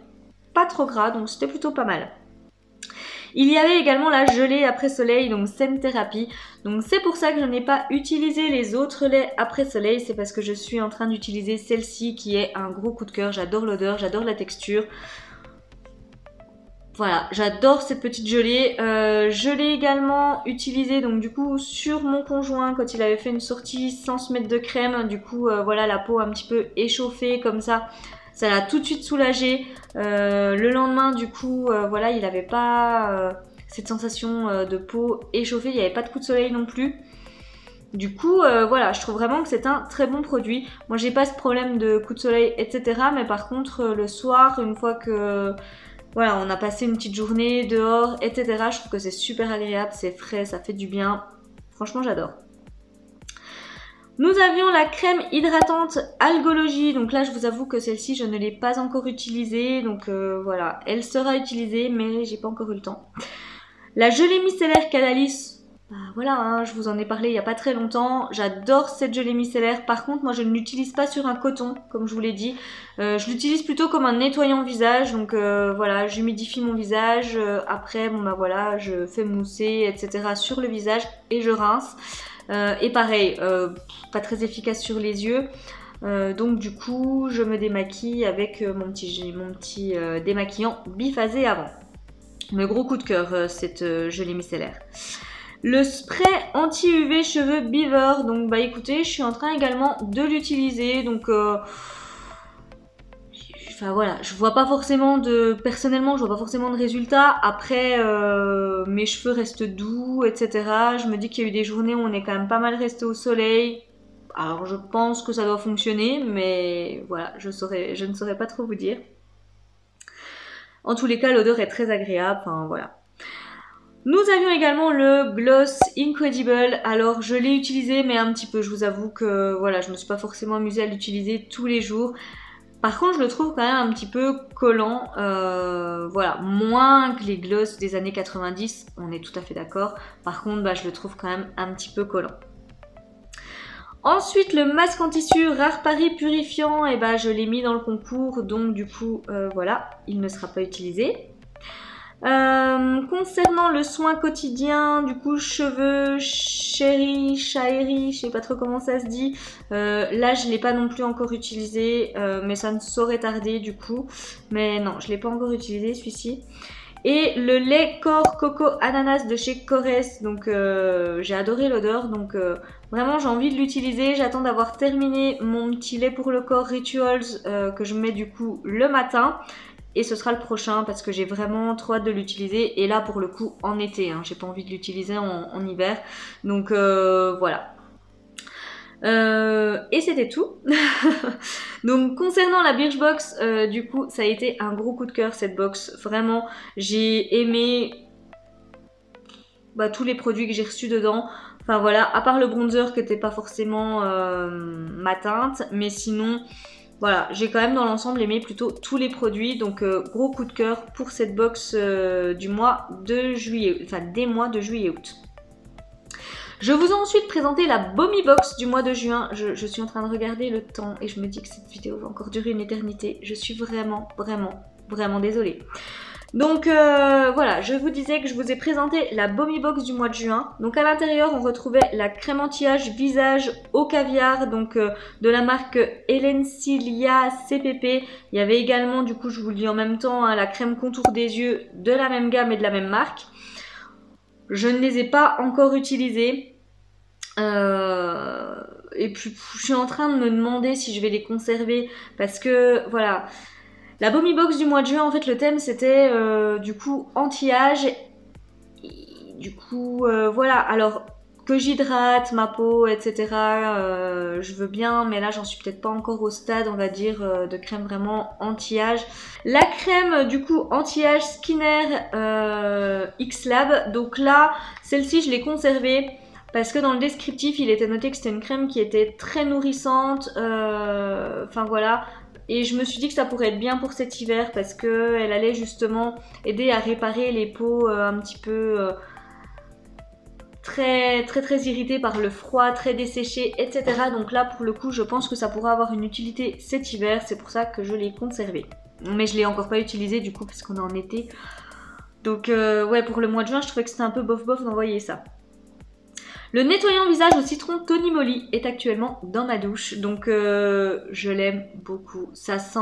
pas trop gras, donc c'était plutôt pas mal. Il y avait également la gelée après soleil, donc Scent Therapy. Donc c'est pour ça que je n'ai pas utilisé les autres laits après soleil, c'est parce que je suis en train d'utiliser celle-ci qui est un gros coup de cœur. J'adore l'odeur, j'adore la texture. Voilà, j'adore cette petite gelée. Je l'ai également utilisée donc du coup sur mon conjoint quand il avait fait une sortie sans se mettre de crème. Du coup voilà, la peau un petit peu échauffée comme ça. Ça l'a tout de suite soulagé. Le lendemain du coup voilà, il n'avait pas cette sensation de peau échauffée. Il n'y avait pas de coup de soleil non plus. Du coup voilà, je trouve vraiment que c'est un très bon produit. Moi j'ai pas ce problème de coup de soleil etc. Mais par contre le soir, une fois que... voilà, on a passé une petite journée dehors, etc. Je trouve que c'est super agréable, c'est frais, ça fait du bien. Franchement, j'adore. Nous avions la crème hydratante Algologie. Donc là, je vous avoue que celle-ci, je ne l'ai pas encore utilisée. Donc voilà, elle sera utilisée, mais j'ai pas encore eu le temps. La gelée micellaire Cadalis. Bah voilà, hein, je vous en ai parlé il n'y a pas très longtemps. J'adore cette gelée micellaire. Par contre, moi je ne l'utilise pas sur un coton, comme je vous l'ai dit. Je l'utilise plutôt comme un nettoyant visage. Donc voilà, j'humidifie mon visage. Après, bon bah voilà, je fais mousser, etc. sur le visage et je rince. Et pareil, pas très efficace sur les yeux. Donc du coup, je me démaquille avec mon petit démaquillant biphasé avant. Mais gros coup de cœur, cette gelée micellaire. Le spray anti-UV cheveux Beaver, donc bah écoutez, je suis en train également de l'utiliser, donc enfin voilà, je vois pas forcément personnellement, je vois pas forcément de résultats. Après, mes cheveux restent doux, etc. Je me dis qu'il y a eu des journées où on est quand même pas mal resté au soleil. Alors je pense que ça doit fonctionner, mais voilà, je ne saurais pas trop vous dire. En tous les cas, l'odeur est très agréable, enfin voilà. Nous avions également le Gloss Incredible. Alors je l'ai utilisé mais un petit peu, je vous avoue que voilà, je me suis pas forcément amusée à l'utiliser tous les jours. Par contre je le trouve quand même un petit peu collant, voilà, moins que les gloss des années 90, on est tout à fait d'accord. Par contre bah, je le trouve quand même un petit peu collant. Ensuite le masque en tissu Rare Paris purifiant, et bah, je l'ai mis dans le concours, donc du coup voilà, il ne sera pas utilisé. Concernant le soin quotidien, du coup cheveux chéri, je sais pas trop comment ça se dit. Là je l'ai pas non plus encore utilisé, mais ça ne saurait tarder du coup. Mais non, je l'ai pas encore utilisé celui-ci. Et le lait corps coco ananas de chez Corès, donc j'ai adoré l'odeur, donc vraiment j'ai envie de l'utiliser. J'attends d'avoir terminé mon petit lait pour le corps Rituals que je mets du coup le matin. Et ce sera le prochain parce que j'ai vraiment trop hâte de l'utiliser. Et là pour le coup en été, hein, j'ai pas envie de l'utiliser en hiver. Donc voilà. Et c'était tout. Donc concernant la Birchbox, du coup ça a été un gros coup de cœur cette box. Vraiment j'ai aimé tous les produits que j'ai reçus dedans. Enfin voilà, à part le bronzer qui n'était pas forcément ma teinte. Mais sinon... voilà, j'ai quand même dans l'ensemble aimé plutôt tous les produits, donc gros coup de cœur pour cette box du mois de juillet, enfin des mois de juillet et août. Je vous ai ensuite présenté la Bomi Box du mois de juin. Je suis en train de regarder le temps et je me dis que cette vidéo va encore durer une éternité. Je suis vraiment désolée. Donc voilà, je vous disais que je vous ai présenté la Bomi Box du mois de juin. Donc à l'intérieur, on retrouvait la crème anti-âge visage au caviar, donc de la marque Elencilia CPP. Il y avait également, du coup je vous le dis en même temps, hein, la crème contour des yeux de la même gamme et de la même marque. Je ne les ai pas encore utilisées. Et puis je suis en train de me demander si je vais les conserver parce que voilà... La Bomi Box du mois de juin, en fait, le thème c'était du coup anti-âge. Du coup, voilà. Alors que j'hydrate ma peau, etc. Je veux bien, mais là j'en suis peut-être pas encore au stade, on va dire, de crème vraiment anti-âge. La crème du coup anti-âge Skinner X-Lab. Donc là, celle-ci je l'ai conservée. Parce que dans le descriptif, il était noté que c'était une crème qui était très nourrissante. Enfin voilà. Et je me suis dit que ça pourrait être bien pour cet hiver parce qu'elle allait justement aider à réparer les peaux un petit peu très irritées par le froid, très desséchées, etc. Donc là pour le coup je pense que ça pourra avoir une utilité cet hiver, c'est pour ça que je l'ai conservée. Mais je ne l'ai encore pas utilisée du coup parce qu'on est en été. Donc ouais, pour le mois de juin, je trouvais que c'était un peu bof d'envoyer ça. Le nettoyant visage au citron Tony Moly est actuellement dans ma douche, donc je l'aime beaucoup. Ça sent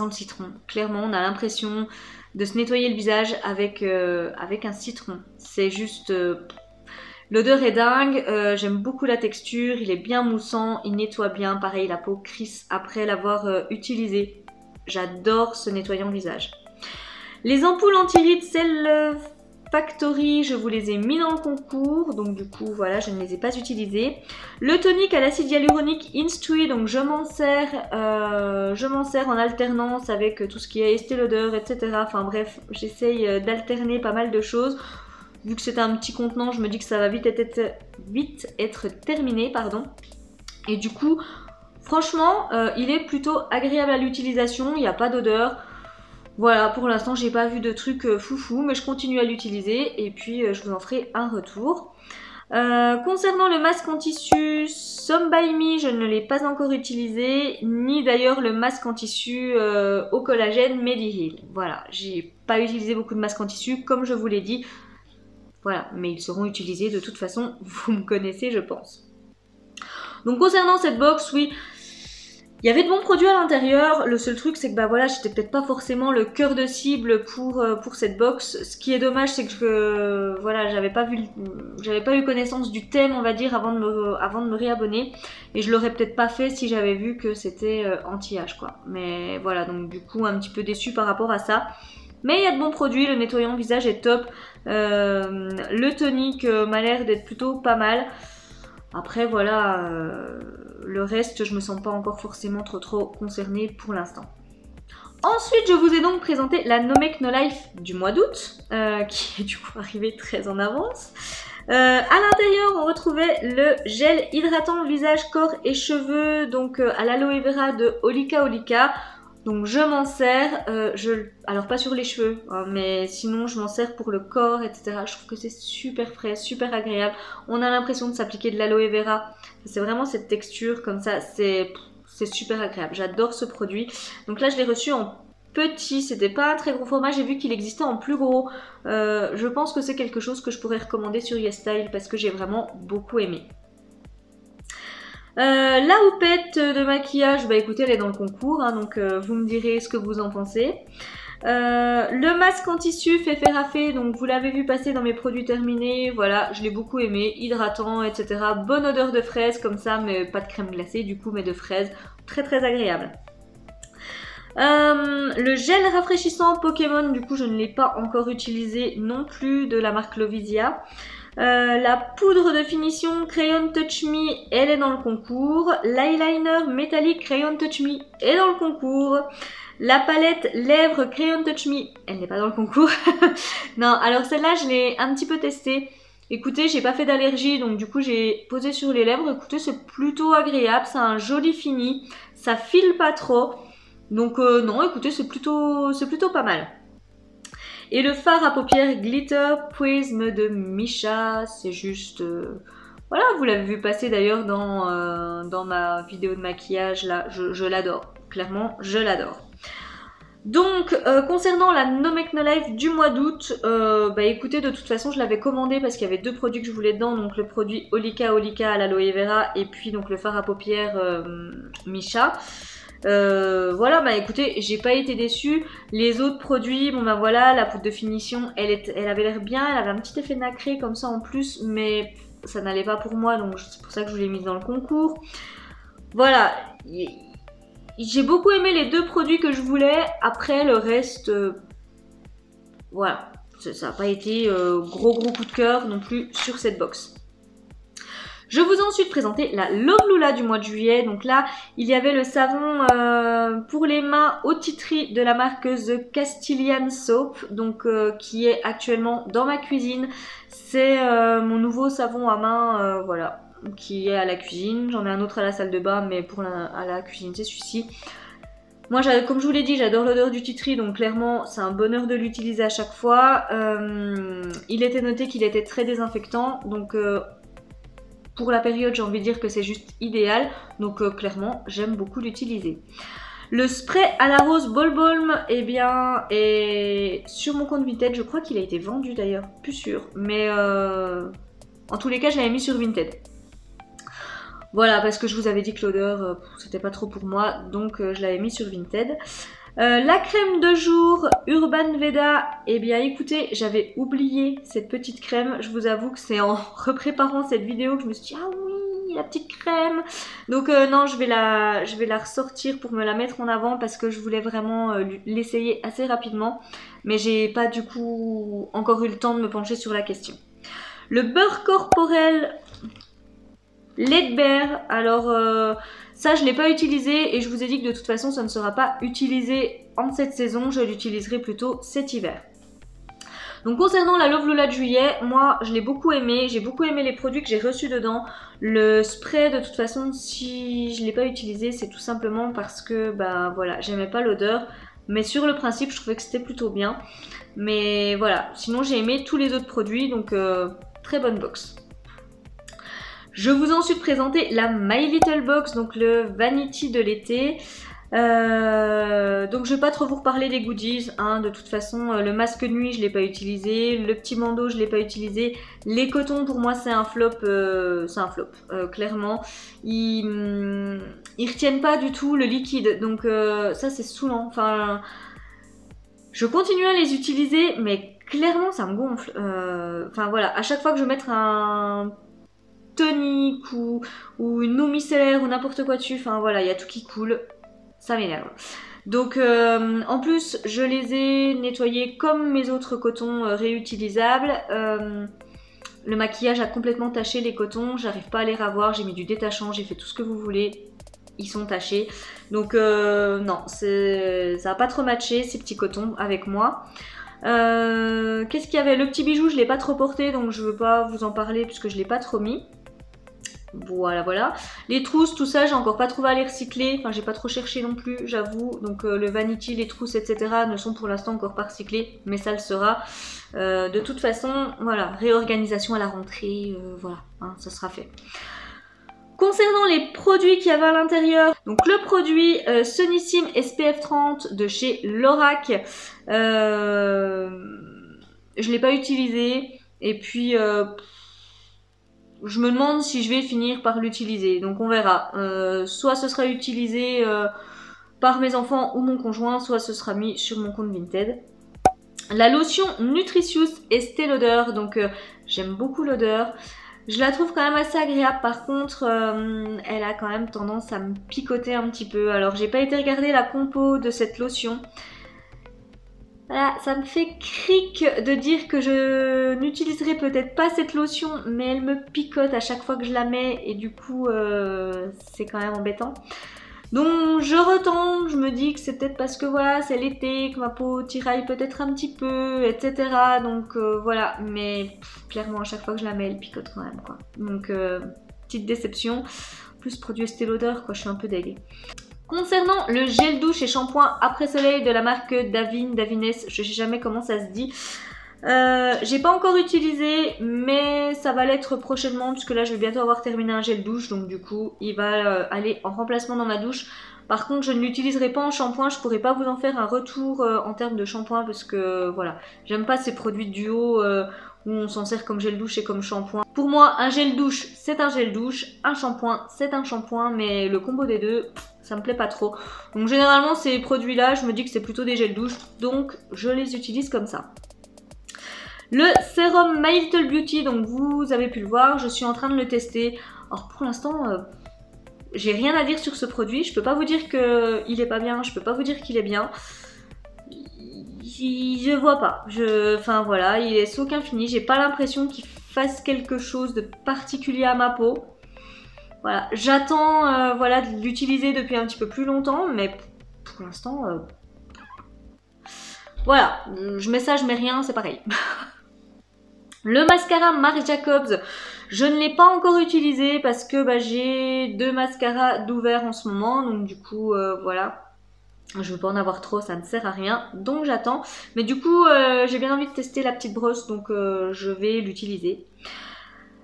le citron. Clairement, on a l'impression de se nettoyer le visage avec un citron. C'est juste... l'odeur est dingue, j'aime beaucoup la texture, il est bien moussant, il nettoie bien. Pareil, la peau crisse après l'avoir utilisé. J'adore ce nettoyant visage. Les ampoules anti-rides Cell Factory, je vous les ai mis dans le concours, donc du coup voilà, je ne les ai pas utilisés. Le tonique à l'acide hyaluronique Instui, donc je m'en sers en alternance avec tout ce qui est Estée Lauder, etc. Enfin bref, j'essaye d'alterner pas mal de choses. Vu que c'est un petit contenant, je me dis que ça va vite être terminé, pardon. Et du coup, franchement, il est plutôt agréable à l'utilisation, il n'y a pas d'odeur. Voilà, pour l'instant, j'ai pas vu de truc foufou, mais je continue à l'utiliser et puis je vous en ferai un retour. Concernant le masque en tissu Some by Me, je ne l'ai pas encore utilisé, ni d'ailleurs le masque en tissu au collagène Mediheal. Voilà, j'ai pas utilisé beaucoup de masques en tissu, comme je vous l'ai dit. Voilà, mais ils seront utilisés de toute façon, vous me connaissez, je pense. Donc concernant cette box, oui, il y avait de bons produits à l'intérieur. Le seul truc, c'est que bah voilà, j'étais peut-être pas forcément le cœur de cible pour cette box. Ce qui est dommage, c'est que voilà, j'avais pas eu connaissance du thème, on va dire, avant de me réabonner. Et je l'aurais peut-être pas fait si j'avais vu que c'était anti-âge, quoi. Mais voilà, donc du coup, un petit peu déçue par rapport à ça. Mais il y a de bons produits, le nettoyant visage est top. Le tonique m'a l'air d'être plutôt pas mal. Après voilà, le reste je me sens pas encore forcément trop concernée pour l'instant. Ensuite je vous ai donc présenté la No Make No Life du mois d'août, qui est du coup arrivée très en avance. À l'intérieur on retrouvait le gel hydratant visage, corps et cheveux, donc à l'aloe vera de Olika Olika. Donc je m'en sers, alors pas sur les cheveux, hein, mais sinon je m'en sers pour le corps, etc. Je trouve que c'est super frais, super agréable. On a l'impression de s'appliquer de l'aloe vera. C'est vraiment cette texture comme ça, c'est super agréable. J'adore ce produit. Donc là je l'ai reçu en petit, c'était pas un très gros format. J'ai vu qu'il existait en plus gros. Je pense que c'est quelque chose que je pourrais recommander sur YesStyle parce que j'ai vraiment beaucoup aimé. La houppette de maquillage, bah écoutez, elle est dans le concours, hein, donc vous me direz ce que vous en pensez. Le masque en tissu fait raffer, donc vous l'avez vu passer dans mes produits terminés, voilà, je l'ai beaucoup aimé, hydratant, etc. Bonne odeur de fraise comme ça, mais pas de crème glacée du coup, mais de fraise, très agréable. Le gel rafraîchissant Pokémon, du coup je ne l'ai pas encore utilisé non plus, de la marque Lovisia. La poudre de finition Crayon Touch Me, elle est dans le concours. L'eyeliner métallique Crayon Touch Me est dans le concours. La palette lèvres Crayon Touch Me, elle n'est pas dans le concours. Non, alors celle-là, je l'ai un petit peu testée. Écoutez, j'ai pas fait d'allergie, donc du coup j'ai posé sur les lèvres. Écoutez, c'est plutôt agréable, c'est un joli fini, ça file pas trop. Donc non, écoutez, c'est plutôt pas mal. Et le fard à paupières Glitter Prism de Missha, c'est juste... voilà, vous l'avez vu passer d'ailleurs dans ma vidéo de maquillage, là, je l'adore. Clairement, je l'adore. Donc, concernant la No Make No Life du mois d'août, bah écoutez, de toute façon, je l'avais commandé parce qu'il y avait deux produits que je voulais dedans, donc le produit Olika Olika à l'aloe vera et puis donc le fard à paupières Missha. Voilà, bah écoutez, j'ai pas été déçue. Les autres produits, bon bah voilà, la poudre de finition, elle avait l'air bien, elle avait un petit effet nacré comme ça en plus, mais ça n'allait pas pour moi, donc c'est pour ça que je l'ai mise dans le concours. Voilà, j'ai beaucoup aimé les deux produits que je voulais. Après le reste, voilà, ça n'a pas été gros coup de cœur non plus sur cette box. Je vous ai ensuite présenté la Love Lula du mois de juillet. Donc là, il y avait le savon pour les mains au titri de la marque The Castilian Soap, donc qui est actuellement dans ma cuisine. C'est mon nouveau savon à main, voilà, qui est à la cuisine. J'en ai un autre à la salle de bain, mais à la cuisine, c'est celui-ci. Moi, comme je vous l'ai dit, j'adore l'odeur du titri, donc clairement, c'est un bonheur de l'utiliser à chaque fois. Il était noté qu'il était très désinfectant, donc... pour la période, j'ai envie de dire que c'est juste idéal. Donc clairement, j'aime beaucoup l'utiliser. Le spray à la rose Ball Balm, eh bien, est sur mon compte Vinted. Je crois qu'il a été vendu d'ailleurs, plus sûr. Mais en tous les cas, je l'avais mis sur Vinted. Voilà, parce que je vous avais dit que l'odeur, c'était pas trop pour moi. Donc, je l'avais mis sur Vinted. La crème de jour Urban Veda, eh bien écoutez, j'avais oublié cette petite crème. Je vous avoue que c'est en repréparant cette vidéo que je me suis dit ah oui, la petite crème. Donc non, je vais la ressortir pour me la mettre en avant parce que je voulais vraiment l'essayer assez rapidement. Mais j'ai pas du coup encore eu le temps de me pencher sur la question. Le beurre corporel Laidbear, alors ça je ne l'ai pas utilisé et je vous ai dit que de toute façon ça ne sera pas utilisé en cette saison, je l'utiliserai plutôt cet hiver. Donc concernant la Love Lola de juillet, moi je l'ai beaucoup aimé, j'ai beaucoup aimé les produits que j'ai reçus dedans. Le spray de toute façon si je ne l'ai pas utilisé c'est tout simplement parce que bah voilà, j'aimais pas l'odeur. Mais sur le principe je trouvais que c'était plutôt bien. Mais voilà, sinon j'ai aimé tous les autres produits donc très bonne box. Je vous ai ensuite présenté la My Little Box, donc le Vanity de l'été. Donc je vais pas trop vous reparler des goodies, hein. De toute façon le masque nuit je l'ai pas utilisé, le petit bandeau je l'ai pas utilisé, les cotons pour moi c'est un flop, clairement. Ils retiennent pas du tout le liquide, donc ça c'est saoulant. Enfin, je continue à les utiliser, mais clairement ça me gonfle. Enfin voilà, à chaque fois que je vais mettre un tonique ou une eau micellaire ou n'importe quoi dessus, enfin voilà, il y a tout qui coule, ça m'énerve. Donc en plus je les ai nettoyés comme mes autres cotons réutilisables. Le maquillage a complètement taché les cotons, j'arrive pas à les ravoir, j'ai mis du détachant, j'ai fait tout ce que vous voulez, ils sont tachés. Donc non, ça n'a pas trop matché ces petits cotons avec moi. Qu'est-ce qu'il y avait? Le petit bijou je l'ai pas trop porté donc je veux pas vous en parler puisque je l'ai pas trop mis. Voilà, voilà. Les trousses, tout ça, j'ai encore pas trouvé à les recycler. Enfin, j'ai pas trop cherché non plus, j'avoue. Donc, le vanity, les trousses, etc. ne sont pour l'instant encore pas recyclés. Mais ça le sera. De toute façon, voilà. Réorganisation à la rentrée. Voilà, hein, ça sera fait. Concernant les produits qu'il y avait à l'intérieur, donc le produit Sunissime SPF 30 de chez Lorac. Je l'ai pas utilisé. Et puis... je me demande si je vais finir par l'utiliser, donc on verra. Soit ce sera utilisé par mes enfants ou mon conjoint, soit ce sera mis sur mon compte Vinted. La lotion Nutritious Estée Lauder, donc j'aime beaucoup l'odeur. Je la trouve quand même assez agréable, par contre elle a quand même tendance à me picoter un petit peu. Alors j'ai pas été regarder la compo de cette lotion. Voilà, ça me fait cric de dire que je n'utiliserai peut-être pas cette lotion, mais elle me picote à chaque fois que je la mets et du coup c'est quand même embêtant. Donc je retente, je me dis que c'est peut-être parce que voilà, c'est l'été, que ma peau tiraille peut-être un petit peu, etc. Donc voilà, mais clairement à chaque fois que je la mets, elle picote quand même quoi. Donc petite déception, plus produit Estée Lauder quoi, je suis un peu dégueu. Concernant le gel douche et shampoing après soleil de la marque Davines, je sais jamais comment ça se dit. J'ai pas encore utilisé, mais ça va l'être prochainement puisque là je vais bientôt avoir terminé un gel douche, donc du coup il va aller en remplacement dans ma douche. Par contre je ne l'utiliserai pas en shampoing, je pourrais pas vous en faire un retour en termes de shampoing parce que voilà, j'aime pas ces produits duo où on s'en sert comme gel douche et comme shampoing. Pour moi un gel douche c'est un gel douche, un shampoing c'est un shampoing, mais le combo des deux ça me plaît pas trop. Donc généralement ces produits là je me dis que c'est plutôt des gels douche, donc je les utilise comme ça. Le sérum My Little Beauty, donc vous avez pu le voir, je suis en train de le tester. Alors pour l'instant j'ai rien à dire sur ce produit, je peux pas vous dire qu'il est pas bien, je peux pas vous dire qu'il est bien. Je vois pas, enfin voilà, il est aucun fini, j'ai pas l'impression qu'il fasse quelque chose de particulier à ma peau. Voilà, j'attends voilà, de l'utiliser depuis un petit peu plus longtemps, mais pour l'instant, voilà, je mets ça, je mets rien, c'est pareil. Le mascara Marc Jacobs, je ne l'ai pas encore utilisé parce que bah, j'ai 2 mascaras d'ouvert en ce moment, donc du coup, voilà. Je veux pas en avoir trop, ça ne sert à rien, donc j'attends. Mais du coup, j'ai bien envie de tester la petite brosse, donc je vais l'utiliser.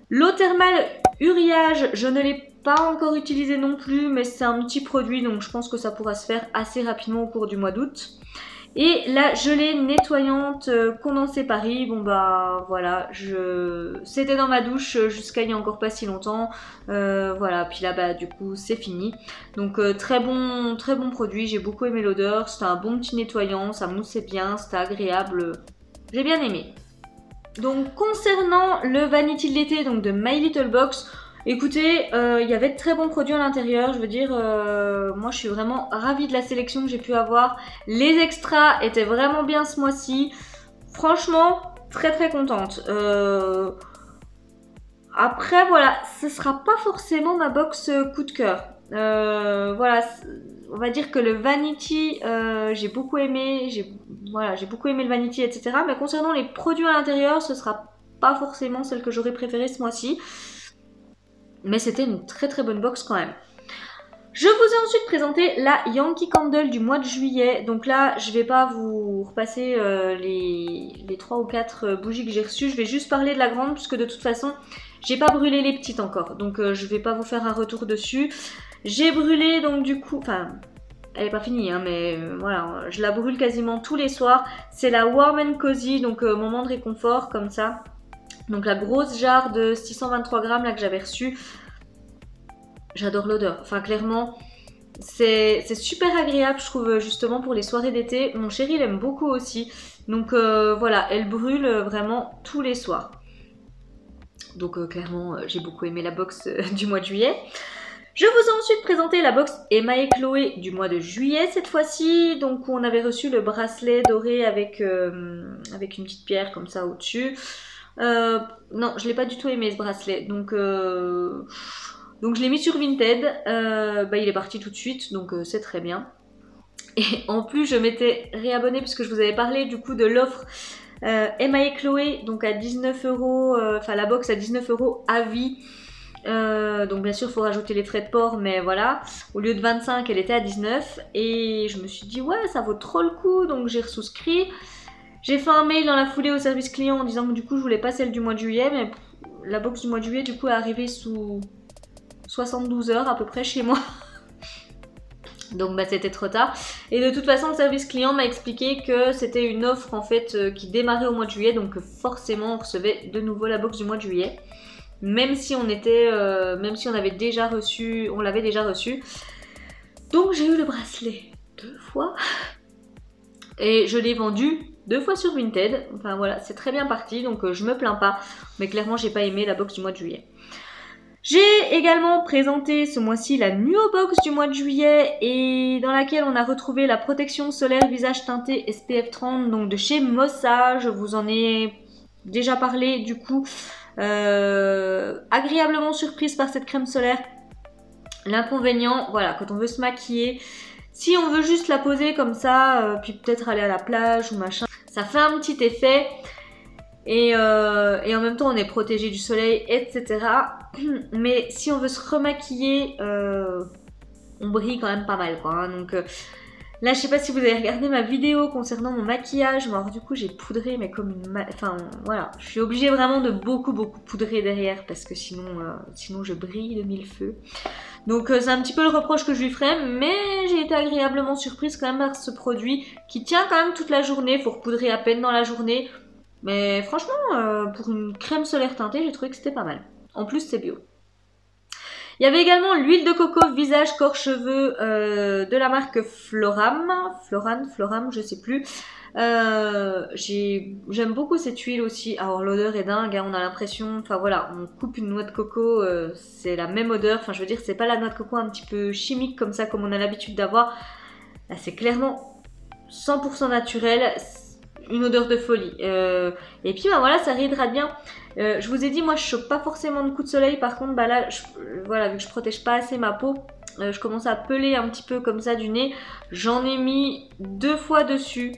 L'eau thermale Uriage, je ne l'ai pas encore utilisé non plus, mais c'est un petit produit, donc je pense que ça pourra se faire assez rapidement au cours du mois d'août. Et la gelée nettoyante condensée Paris, bon bah voilà, c'était dans ma douche jusqu'à il y a encore pas si longtemps, voilà, puis là bah du coup c'est fini. Donc très bon produit, j'ai beaucoup aimé l'odeur, c'était un bon petit nettoyant, ça moussait bien, c'était agréable, j'ai bien aimé. Donc concernant le Vanity de l'été donc de My Little Box, écoutez, il y avait de très bons produits à l'intérieur, je veux dire, moi je suis vraiment ravie de la sélection que j'ai pu avoir. Les extras étaient vraiment bien ce mois-ci, franchement très contente. Après voilà, ce sera pas forcément ma box coup de cœur. Voilà, on va dire que le Vanity, j'ai beaucoup aimé, j'ai beaucoup aimé le Vanity, etc. Mais concernant les produits à l'intérieur, ce sera pas forcément celle que j'aurais préférée ce mois-ci. Mais c'était une très bonne box quand même. Je vous ai ensuite présenté la Yankee Candle du mois de juillet. Donc là, je vais pas vous repasser les 3 ou 4 bougies que j'ai reçues. Je vais juste parler de la grande puisque de toute façon, j'ai pas brûlé les petites encore. Donc je vais pas vous faire un retour dessus. J'ai brûlé donc du coup... Enfin, elle est pas finie hein, mais voilà, je la brûle quasiment tous les soirs. C'est la Warm and Cozy, donc moment de réconfort comme ça. Donc la grosse jarre de 623 grammes là que j'avais reçue, j'adore l'odeur. Enfin clairement, c'est super agréable je trouve justement pour les soirées d'été. Mon chéri l'aime beaucoup aussi. Donc voilà, elle brûle vraiment tous les soirs. Donc clairement, j'ai beaucoup aimé la box du mois de juillet. Je vous ai ensuite présenté la box Emma et Chloé du mois de juillet cette fois-ci. Donc on avait reçu le bracelet doré avec une petite pierre comme ça au-dessus. Non, je l'ai pas du tout aimé ce bracelet, donc je l'ai mis sur Vinted, bah, il est parti tout de suite, donc c'est très bien. Et en plus je m'étais réabonnée puisque je vous avais parlé du coup de l'offre Emma et Chloé, donc à 19 €, enfin la box à 19 € à vie. Donc bien sûr il faut rajouter les frais de port, mais voilà, au lieu de 25 elle était à 19 et je me suis dit ouais ça vaut trop le coup, donc j'ai ressouscrit. J'ai fait un mail dans la foulée au service client en disant que du coup je voulais pas celle du mois de juillet, mais la box du mois de juillet du coup est arrivée sous 72 heures à peu près chez moi. Donc bah c'était trop tard. Et de toute façon le service client m'a expliqué que c'était une offre en fait qui démarrait au mois de juillet, donc forcément on recevait de nouveau la box du mois de juillet. Même si on était, même si on avait déjà reçu, on l'avait déjà reçu. Donc j'ai eu le bracelet 2 fois. Et je l'ai vendu 2 fois sur Vinted, enfin voilà, c'est très bien parti, donc je me plains pas, mais clairement j'ai pas aimé la box du mois de juillet. J'ai également présenté ce mois-ci la Nuo Box du mois de juillet et dans laquelle on a retrouvé la protection solaire visage teinté SPF 30 donc de chez Mossa. Je vous en ai déjà parlé du coup, agréablement surprise par cette crème solaire. L'inconvénient, voilà, quand on veut se maquiller, si on veut juste la poser comme ça, puis peut-être aller à la plage ou machin, ça fait un petit effet. Et en même temps, on est protégé du soleil, etc. Mais si on veut se remaquiller, on brille quand même pas mal, quoi. Hein. Donc là, je sais pas si vous avez regardé ma vidéo concernant mon maquillage. Mais alors, du coup, j'ai poudré, mais comme une... Enfin, voilà. Je suis obligée vraiment de beaucoup poudrer derrière parce que sinon je brille de mille feux. Donc c'est un petit peu le reproche que je lui ferai, mais j'ai été agréablement surprise quand même par ce produit qui tient quand même toute la journée, faut repoudrer à peine dans la journée. Mais franchement, pour une crème solaire teintée, j'ai trouvé que c'était pas mal. En plus, c'est bio. Il y avait également l'huile de coco visage, corps, cheveux de la marque Floram, je sais plus. J'aime beaucoup cette huile aussi. Alors l'odeur est dingue, hein, on a l'impression, enfin voilà, on coupe une noix de coco, c'est la même odeur. Enfin je veux dire, c'est pas la noix de coco un petit peu chimique comme ça, comme on a l'habitude d'avoir. Là c'est clairement 100% naturel, une odeur de folie. Et puis bah voilà, ça réhydrate bien. Je vous ai dit, moi je chope pas forcément de coups de soleil, par contre bah là, voilà, vu que je protège pas assez ma peau, je commence à peler un petit peu comme ça du nez. J'en ai mis 2 fois dessus.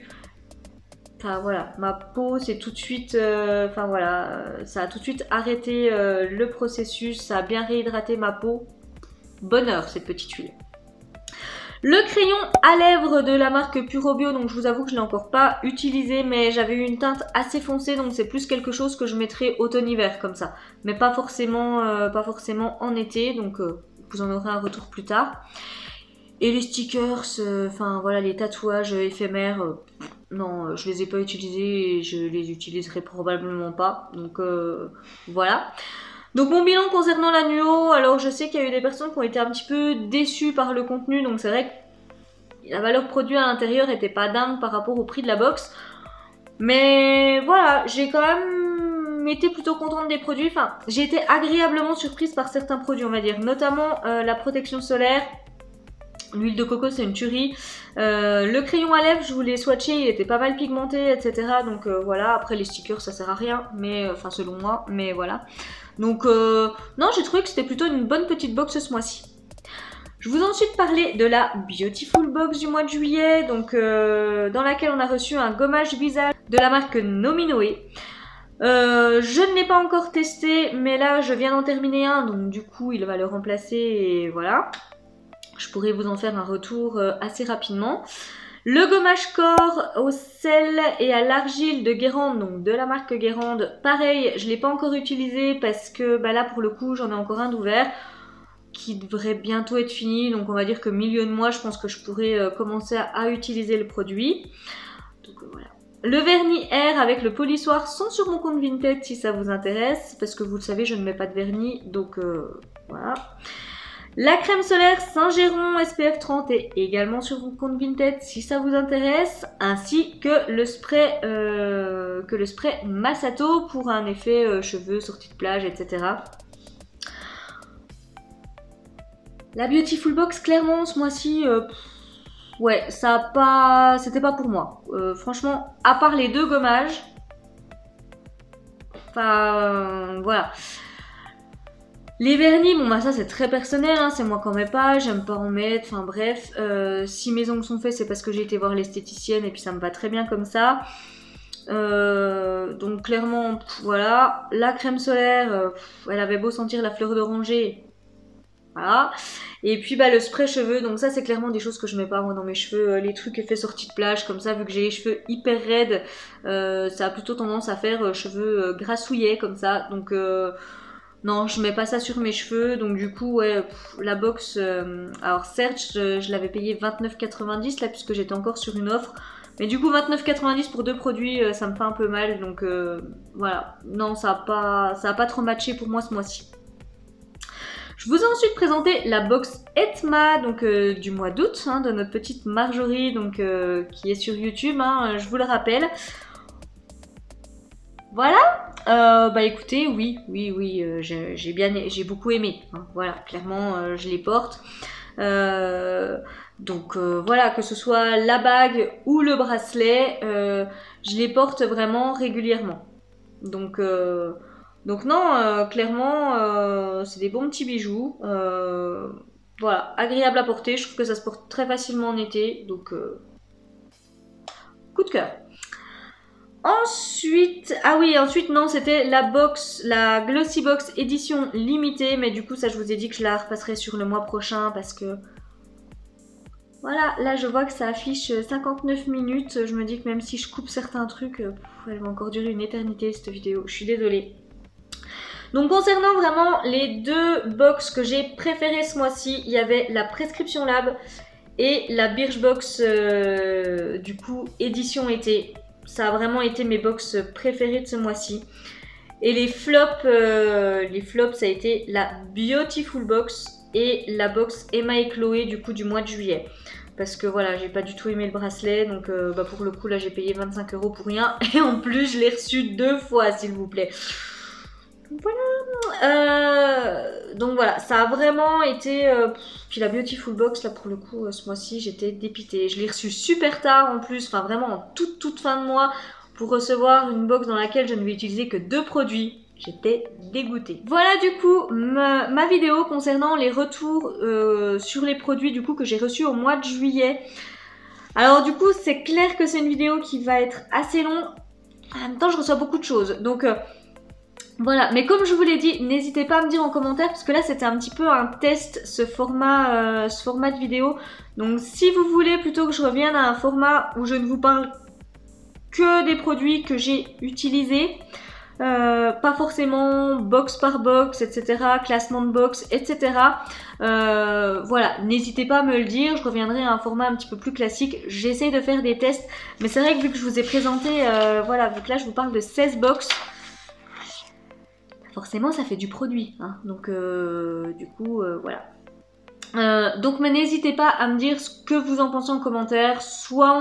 Enfin voilà, ma peau c'est tout de suite, enfin voilà, ça a tout de suite arrêté le processus, ça a bien réhydraté ma peau. Bonheur cette petite huile. Le crayon à lèvres de la marque Puro Bio, donc je vous avoue que je l'ai encore pas utilisé, mais j'avais eu une teinte assez foncée, donc c'est plus quelque chose que je mettrais automne-hiver comme ça, mais pas forcément en été, donc vous en aurez un retour plus tard. Et les stickers, enfin voilà, les tatouages éphémères, non, je les ai pas utilisés et je les utiliserai probablement pas. Donc voilà. Donc mon bilan concernant l'annuau, alors je sais qu'il y a eu des personnes qui ont été un petit peu déçues par le contenu, donc c'est vrai que la valeur produit à l'intérieur était pas dingue par rapport au prix de la box. Mais voilà, j'ai quand même été plutôt contente des produits, enfin j'ai été agréablement surprise par certains produits on va dire, notamment la protection solaire. L'huile de coco c'est une tuerie. Le crayon à lèvres je vous l'ai swatché, il était pas mal pigmenté etc. Donc voilà, après les stickers ça sert à rien, mais enfin selon moi, mais voilà. Donc non, j'ai trouvé que c'était plutôt une bonne petite box ce mois-ci. Je vous ai ensuite parlé de la Beautiful Box du mois de juillet, donc dans laquelle on a reçu un gommage visage de la marque Nominoe. Je ne l'ai pas encore testé, mais là je viens d'en terminer un, donc du coup il va le remplacer et voilà. Je pourrais vous en faire un retour assez rapidement. Le gommage corps au sel et à l'argile de Guérande, donc de la marque Guérande, pareil, je ne l'ai pas encore utilisé parce que bah là pour le coup j'en ai encore un d'ouvert qui devrait bientôt être fini, donc on va dire que milieu de mois je pense que je pourrais commencer à utiliser le produit. Donc voilà. Le vernis air avec le polissoir sont sur mon compte Vinted si ça vous intéresse, parce que vous le savez je ne mets pas de vernis, donc voilà. La crème solaire Saint-Géron SPF 30 est également sur mon compte Vinted si ça vous intéresse, ainsi que le spray Massato pour un effet cheveux, sortie de plage, etc. La Beautiful Box, clairement, ce mois-ci, ouais, ça a pas, c'était pas pour moi. Franchement, à part les deux gommages, enfin, voilà. Les vernis, bon bah ça c'est très personnel, hein, c'est moi qui en mets pas, j'aime pas en mettre, enfin bref. Si mes ongles sont faits, c'est parce que j'ai été voir l'esthéticienne et puis ça me va très bien comme ça. Donc clairement, voilà. La crème solaire, elle avait beau sentir la fleur d'oranger. Voilà. Et puis bah le spray cheveux, donc ça c'est clairement des choses que je mets pas moi dans mes cheveux, les trucs effets sortie de plage comme ça, vu que j'ai les cheveux hyper raides, ça a plutôt tendance à faire cheveux grassouillets comme ça, donc non je mets pas ça sur mes cheveux, donc du coup ouais, la box, alors certes je l'avais payé 29,90 là puisque j'étais encore sur une offre, mais du coup 29,90 pour deux produits ça me fait un peu mal, donc voilà, non ça a pas trop matché pour moi ce mois-ci. Je vous ai ensuite présenté la box Etma, donc du mois d'août, hein, de notre petite Marjorie, donc qui est sur YouTube, hein, je vous le rappelle. Voilà. Bah écoutez, oui, j'ai beaucoup aimé. Hein, voilà, clairement, je les porte. Donc voilà, que ce soit la bague ou le bracelet, je les porte vraiment régulièrement. Donc non, clairement, c'est des bons petits bijoux. Voilà, agréable à porter. Je trouve que ça se porte très facilement en été. Donc, coup de cœur. Ensuite, ah oui, ensuite non, c'était la box, la Glossy Box édition limitée. Mais du coup, ça je vous ai dit que je la repasserai sur le mois prochain parce que... Voilà, là je vois que ça affiche 59 minutes. Je me dis que même si je coupe certains trucs, elle va encore durer une éternité cette vidéo. Je suis désolée. Donc concernant vraiment les deux box que j'ai préférées ce mois-ci, il y avait la Prescription Lab et la Birchbox du coup édition été. Ça a vraiment été mes box préférées de ce mois-ci. Et les flops ça a été la Beautiful Box et la box Emma et Chloé du coup du mois de juillet. Parce que voilà, j'ai pas du tout aimé le bracelet, donc bah pour le coup là j'ai payé 25 € pour rien. Et en plus je l'ai reçu 2 fois s'il vous plaît. Voilà, donc voilà, ça a vraiment été... Puis la Beautiful Box, là pour le coup, ce mois-ci, j'étais dépitée. Je l'ai reçue super tard en plus, enfin vraiment en toute fin de mois, pour recevoir une box dans laquelle je ne vais utiliser que 2 produits. J'étais dégoûtée. Voilà du coup ma vidéo concernant les retours sur les produits du coup que j'ai reçus au mois de juillet. Alors du coup, c'est clair que c'est une vidéo qui va être assez longue. En même temps, je reçois beaucoup de choses, donc... Voilà, mais comme je vous l'ai dit, n'hésitez pas à me dire en commentaire parce que là c'était un petit peu un test ce format de vidéo. Donc si vous voulez plutôt que je revienne à un format où je ne vous parle que des produits que j'ai utilisés, pas forcément box par box, etc., classement de box, etc. Voilà, n'hésitez pas à me le dire, je reviendrai à un format un petit peu plus classique. J'essaye de faire des tests, mais c'est vrai que vu que je vous ai présenté, voilà, vu que là je vous parle de 16 box, forcément ça fait du produit, hein. Donc du coup, voilà. Donc mais n'hésitez pas à me dire ce que vous en pensez en commentaire, soit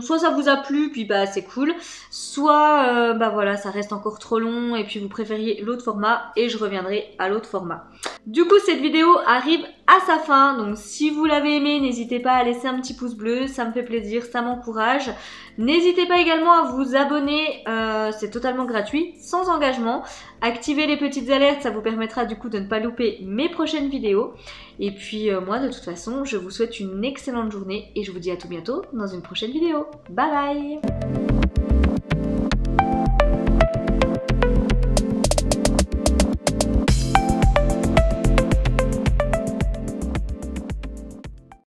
ça vous a plu puis bah c'est cool, soit bah voilà ça reste encore trop long et puis vous préfériez l'autre format et je reviendrai à l'autre format. Du coup cette vidéo arrive à sa fin, donc si vous l'avez aimé n'hésitez pas à laisser un petit pouce bleu, ça me fait plaisir, ça m'encourage. N'hésitez pas également à vous abonner, c'est totalement gratuit, sans engagement. Activez les petites alertes, ça vous permettra du coup de ne pas louper mes prochaines vidéos. Et puis moi de toute façon je vous souhaite une excellente journée et je vous dis à tout bientôt dans une prochaine vidéo. Bye bye!